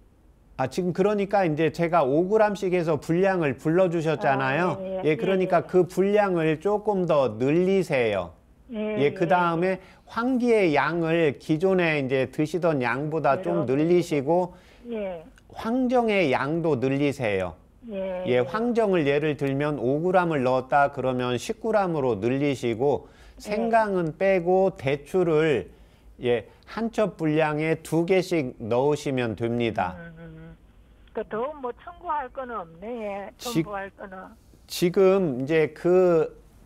아, 지금 그러니까 이제 제가 5g씩 해서 분량을 불러주셨잖아요. 아, 예, 예, 그러니까 예. 그 분량을 조금 더 늘리세요. 예, 그 다음에 황기의 양을 기존에 이제 드시던 양보다 좀 늘리시고, 예. 황정의 양도 늘리세요. 예. 예, 황정을 예를 들면 5g을 넣었다 그러면 10g으로 늘리시고, 생강은 빼고 대추를 예, 한 첩 분량에 2개씩 넣으시면 됩니다. 더 뭐 첨부할 거는 없네. 지- 첨부할 거는. 지금 이제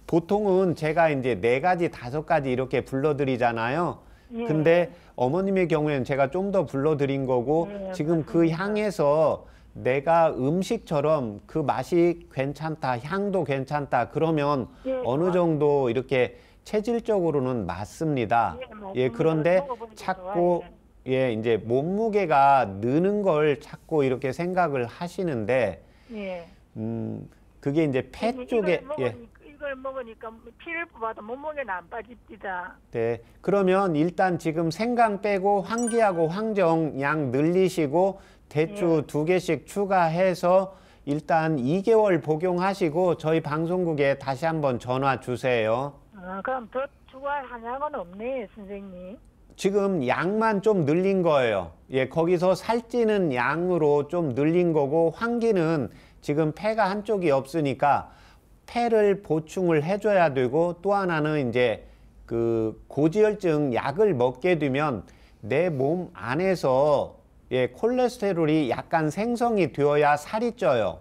보통은 제가 이제 4가지, 5가지 이렇게 불러드리잖아요. 예. 근데 어머님의 경우에는 제가 좀 더 불러드린 거고, 예, 지금 그 맞습니다. 향에서 내가 음식처럼 그 맛이 괜찮다, 향도 괜찮다, 그러면 예, 어느 정도 이렇게 체질적으로는 맞습니다. 예, 맞습니다. 예, 그런데 먹어보니까 자꾸 좋아요. 예, 이제 몸무게가 느는 걸 자꾸 이렇게 생각을 하시는데, 예. 그게 이제 폐 쪽에, 예. 이걸 먹으니까 피를 뽑아도 몸무게는 안 빠집니다. 네. 그러면 일단 지금 생강 빼고 황기하고 황정 양 늘리시고 대추 2개씩 추가해서 일단 2개월 복용하시고 저희 방송국에 다시 한번 전화 주세요. 아, 그럼 더 추가할 한약은 없네, 선생님. 지금 양만 좀 늘린 거예요. 예, 거기서 살찌는 양으로 좀 늘린 거고 황기는 지금 폐가 한쪽이 없으니까 폐를 보충을 해줘야 되고 또 하나는 이제 그 고지혈증 약을 먹게 되면 내 몸 안에서 예, 콜레스테롤이 약간 생성이 되어야 살이 쪄요.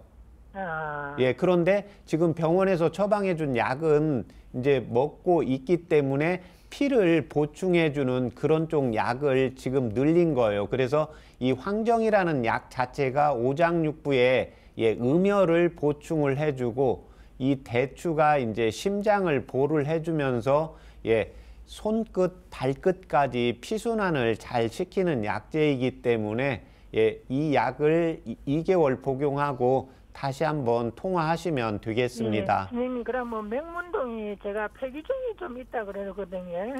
아, 예, 그런데 지금 병원에서 처방해준 약은 이제 먹고 있기 때문에 피를 보충해주는 그런 쪽 약을 지금 늘린 거예요. 그래서 이 황정이라는 약 자체가 오장육부에 예, 음혈을 보충을 해주고 이 대추가 이제 심장을 보를 해주면서 예, 손끝, 발끝까지 피순환을 잘 시키는 약제이기 때문에 예, 이 약을 2개월 복용하고 다시 한번 통화하시면 되겠습니다. 예, 선생님 그러면 맹문동이 제가 폐기종이 좀 있다 그러거든요.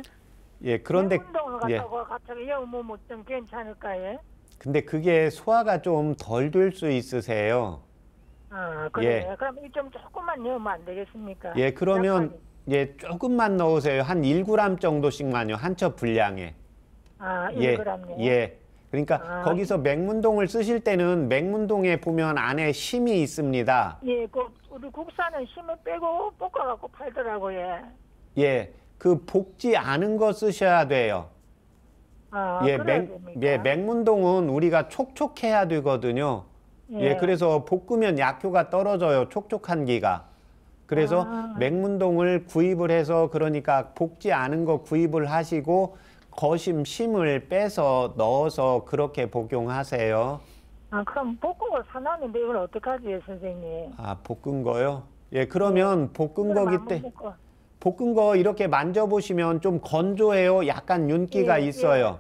예, 그런데 맹문동을 예, 갔다고 갑자기 뭐좀 괜찮을까요? 근데 그게 소화가 좀 덜 될 수 있으세요. 아 그래요. 그럼 이 좀 조금만 넣으면 안 되겠습니까? 예, 그러면 약하게. 예, 조금만 넣으세요. 한 1g 정도씩만요. 한 첩 분량에. 아 예, 1g요. 예. 그러니까 아. 거기서 맹문동을 쓰실 때는 맹문동에 보면 안에 심이 있습니다. 예, 그 우리 국산은 심을 빼고 볶아갖고 팔더라고요. 예, 그 볶지 않은 거 쓰셔야 돼요. 아 예, 그래야 됩니까? 예, 맹문동은 우리가 촉촉해야 되거든요. 예, 그래서 볶으면 약효가 떨어져요. 촉촉한 기가. 그래서 아. 맹문동을 구입을 해서 그러니까 볶지 않은 거 구입을 하시고 거심 심을 빼서 넣어서 그렇게 복용하세요. 아 그럼 볶은 걸 사놨는데 이걸 어떡하지 선생님? 아, 볶은 거요? 예, 그러면 볶은 그럼 거기 한번 때 볶아. 볶은 거 이렇게 만져보시면 좀 건조해요. 약간 윤기가 예, 있어요.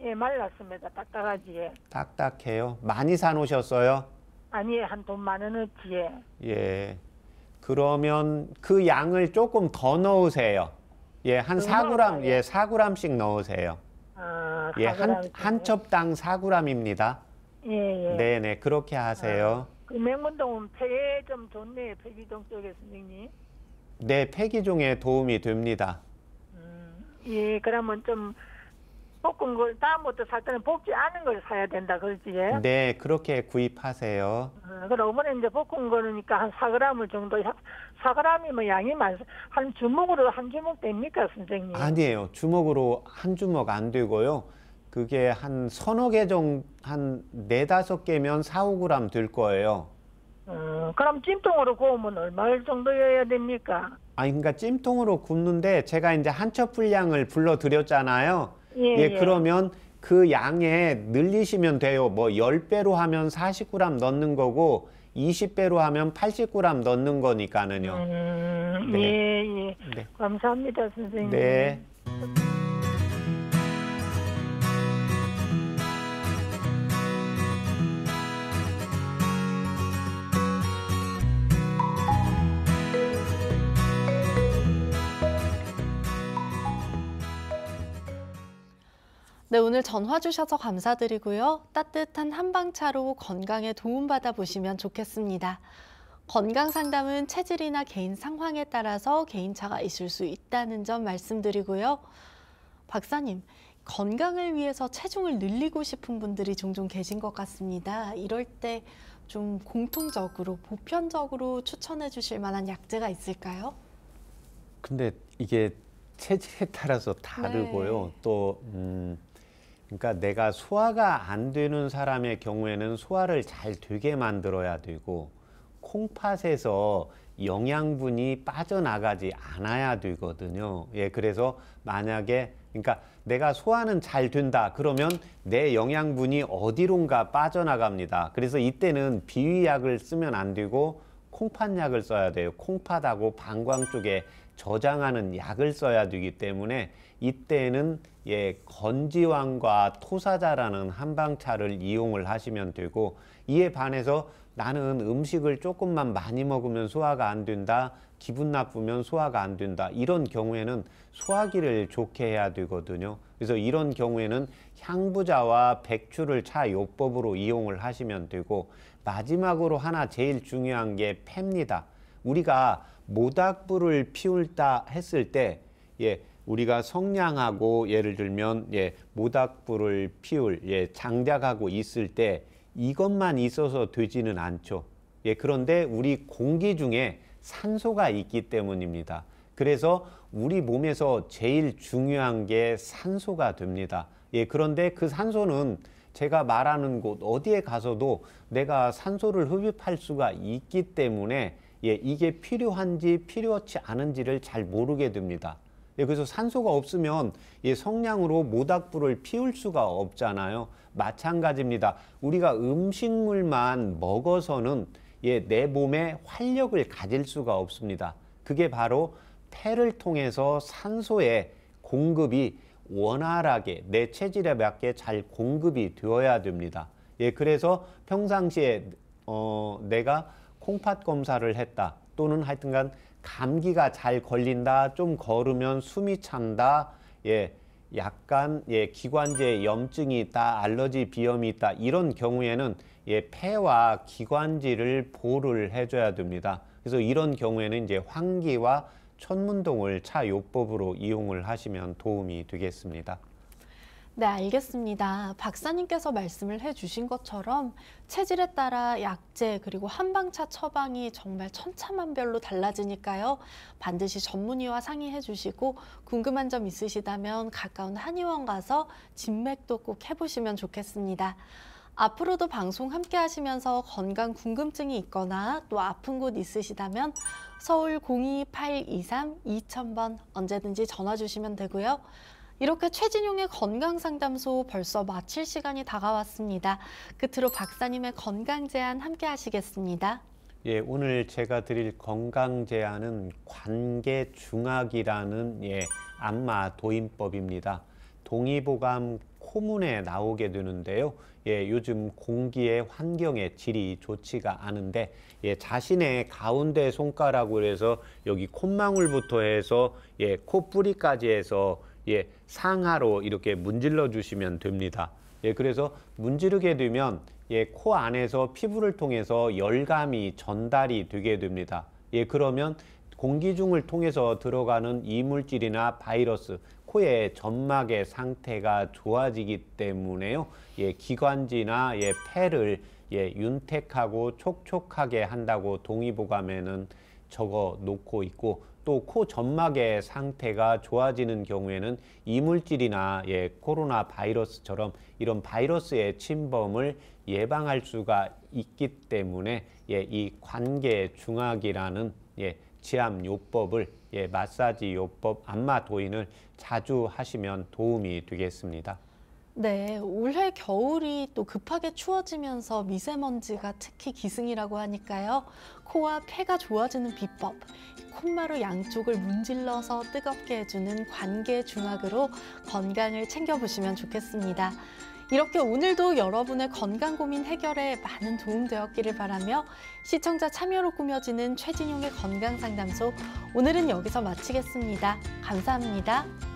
예, 말랐습니다. 딱딱하지. 예. 딱딱해요. 많이 사놓으셨어요? 아니 한 돈 10,000원어치. 예. 예. 그러면 그 양을 조금 더 넣으세요. 예, 한 더 4g, 넣을까요? 예, 4g씩 넣으세요. 아 예, 4g. 한 첩당 4g입니다. 예, 예. 네네, 그렇게 하세요. 그 맹문동은 폐에 좀 좋네요. 폐기동 쪽에 선생님. 네, 폐기종에 도움이 됩니다. 예, 그러면 좀 볶은 걸 다음부터 살 때는 볶지 않은 걸 사야 된다 그러지? 예? 네, 그렇게 구입하세요. 그럼 어머니 이제 볶은 거니까 한 4g 정도, 4g이면 양이 한 주먹으로 한 주먹 됩니까, 선생님? 아니에요. 주먹으로 한 주먹 안 되고요. 그게 한 서너 개 정도, 한 4-5개면 4-5g 될 거예요. 그럼 찜통으로 구우면 얼마 정도여야 됩니까? 아니, 그러니까 찜통으로 굽는데 제가 이제 한 첩 분량을 불러드렸잖아요. 예, 예, 그러면 그 양에 늘리시면 돼요. 뭐 10배로 하면 40g 넣는 거고 20배로 하면 80g 넣는 거니까는요. 네. 예, 예. 네. 감사합니다, 선생님. 네. 네, 오늘 전화 주셔서 감사드리고요. 따뜻한 한방차로 건강에 도움받아 보시면 좋겠습니다. 건강 상담은 체질이나 개인 상황에 따라서 개인차가 있을 수 있다는 점 말씀드리고요. 박사님, 건강을 위해서 체중을 늘리고 싶은 분들이 종종 계신 것 같습니다. 이럴 때 좀 공통적으로, 보편적으로 추천해 주실 만한 약재가 있을까요? 근데 이게 체질에 따라서 다르고요. 네. 또 그러니까 내가 소화가 안 되는 사람의 경우에는 소화를 잘 되게 만들어야 되고 콩팥에서 영양분이 빠져나가지 않아야 되거든요. 예, 그래서 만약에 그러니까 내가 소화는 잘 된다 그러면 내 영양분이 어디론가 빠져나갑니다. 그래서 이때는 비위약을 쓰면 안 되고 콩팥약을 써야 돼요. 콩팥하고 방광 쪽에 저장하는 약을 써야 되기 때문에 이때는 예, 건지왕과 토사자라는 한방차를 이용을 하시면 되고, 이에 반해서 나는 음식을 조금만 많이 먹으면 소화가 안 된다, 기분 나쁘면 소화가 안 된다, 이런 경우에는 소화기를 좋게 해야 되거든요. 그래서 이런 경우에는 향부자와 백추를 차요법으로 이용을 하시면 되고, 마지막으로 하나 제일 중요한 게 폐입니다. 우리가 모닥불을 피울다 했을 때 우리가 성냥하고 예를 들면 모닥불을 피울 장작하고 있을 때 이것만 있어서 되지는 않죠. 그런데 우리 공기 중에 산소가 있기 때문입니다. 그래서 우리 몸에서 제일 중요한 게 산소가 됩니다. 그런데 그 산소는 제가 말하는 곳 어디에 가서도 내가 산소를 흡입할 수가 있기 때문에 이게 필요한지 필요치 않은지를 잘 모르게 됩니다. 그래서 산소가 없으면 성냥으로 모닥불을 피울 수가 없잖아요. 마찬가지입니다. 우리가 음식물만 먹어서는 내 몸에 활력을 가질 수가 없습니다. 그게 바로 폐를 통해서 산소의 공급이 원활하게 내 체질에 맞게 잘 공급이 되어야 됩니다. 그래서 평상시에 내가 콩팥 검사를 했다. 또는 하여튼간 감기가 잘 걸린다. 좀 걸으면 숨이 찬다. 예, 약간 기관지에 염증이 있다. 알러지 비염이 있다. 이런 경우에는 폐와 기관지를 보호를 해줘야 됩니다. 그래서 이런 경우에는 이제 환기와 천문동을 차요법으로 이용을 하시면 도움이 되겠습니다. 네, 알겠습니다. 박사님께서 말씀을 해주신 것처럼 체질에 따라 약제 그리고 한방차 처방이 정말 천차만별로 달라지니까요. 반드시 전문의와 상의해 주시고 궁금한 점 있으시다면 가까운 한의원 가서 진맥도 꼭 해보시면 좋겠습니다. 앞으로도 방송 함께 하시면서 건강 궁금증이 있거나 또 아픈 곳 있으시다면 서울 02823-2000번 언제든지 전화 주시면 되고요. 이렇게 최진용의 건강상담소 벌써 마칠 시간이 다가왔습니다. 끝으로 박사님의 건강 제안 함께 하시겠습니다. 예, 오늘 제가 드릴 건강 제안은 관계중학이라는 안마 도인법입니다. 동의보감 코문에 나오게 되는데요. 요즘 공기의 환경의 질이 좋지가 않은데 자신의 가운데 손가락으로 해서 여기 콧망울부터 해서 코뿌리까지 해서 상하로 이렇게 문질러 주시면 됩니다. 그래서 문지르게 되면 코 안에서 피부를 통해서 열감이 전달이 되게 됩니다. 그러면 공기 중을 통해서 들어가는 이물질이나 바이러스, 코의 점막의 상태가 좋아지기 때문에요. 기관지나 폐를 윤택하고 촉촉하게 한다고 동의보감에는 적어 놓고 있고, 또 코 점막의 상태가 좋아지는 경우에는 이물질이나 코로나 바이러스처럼 이런 바이러스의 침범을 예방할 수가 있기 때문에 이 관계중학이라는 지압요법을 마사지 요법, 안마 도인을 자주 하시면 도움이 되겠습니다. 네, 올해 겨울이 또 급하게 추워지면서 미세먼지가 특히 기승이라고 하니까요. 코와 폐가 좋아지는 비법, 콧마루 양쪽을 문질러서 뜨겁게 해주는 관계중학으로 건강을 챙겨보시면 좋겠습니다. 이렇게 오늘도 여러분의 건강 고민 해결에 많은 도움 되었기를 바라며 시청자 참여로 꾸며지는 최진용의 건강상담소, 오늘은 여기서 마치겠습니다. 감사합니다.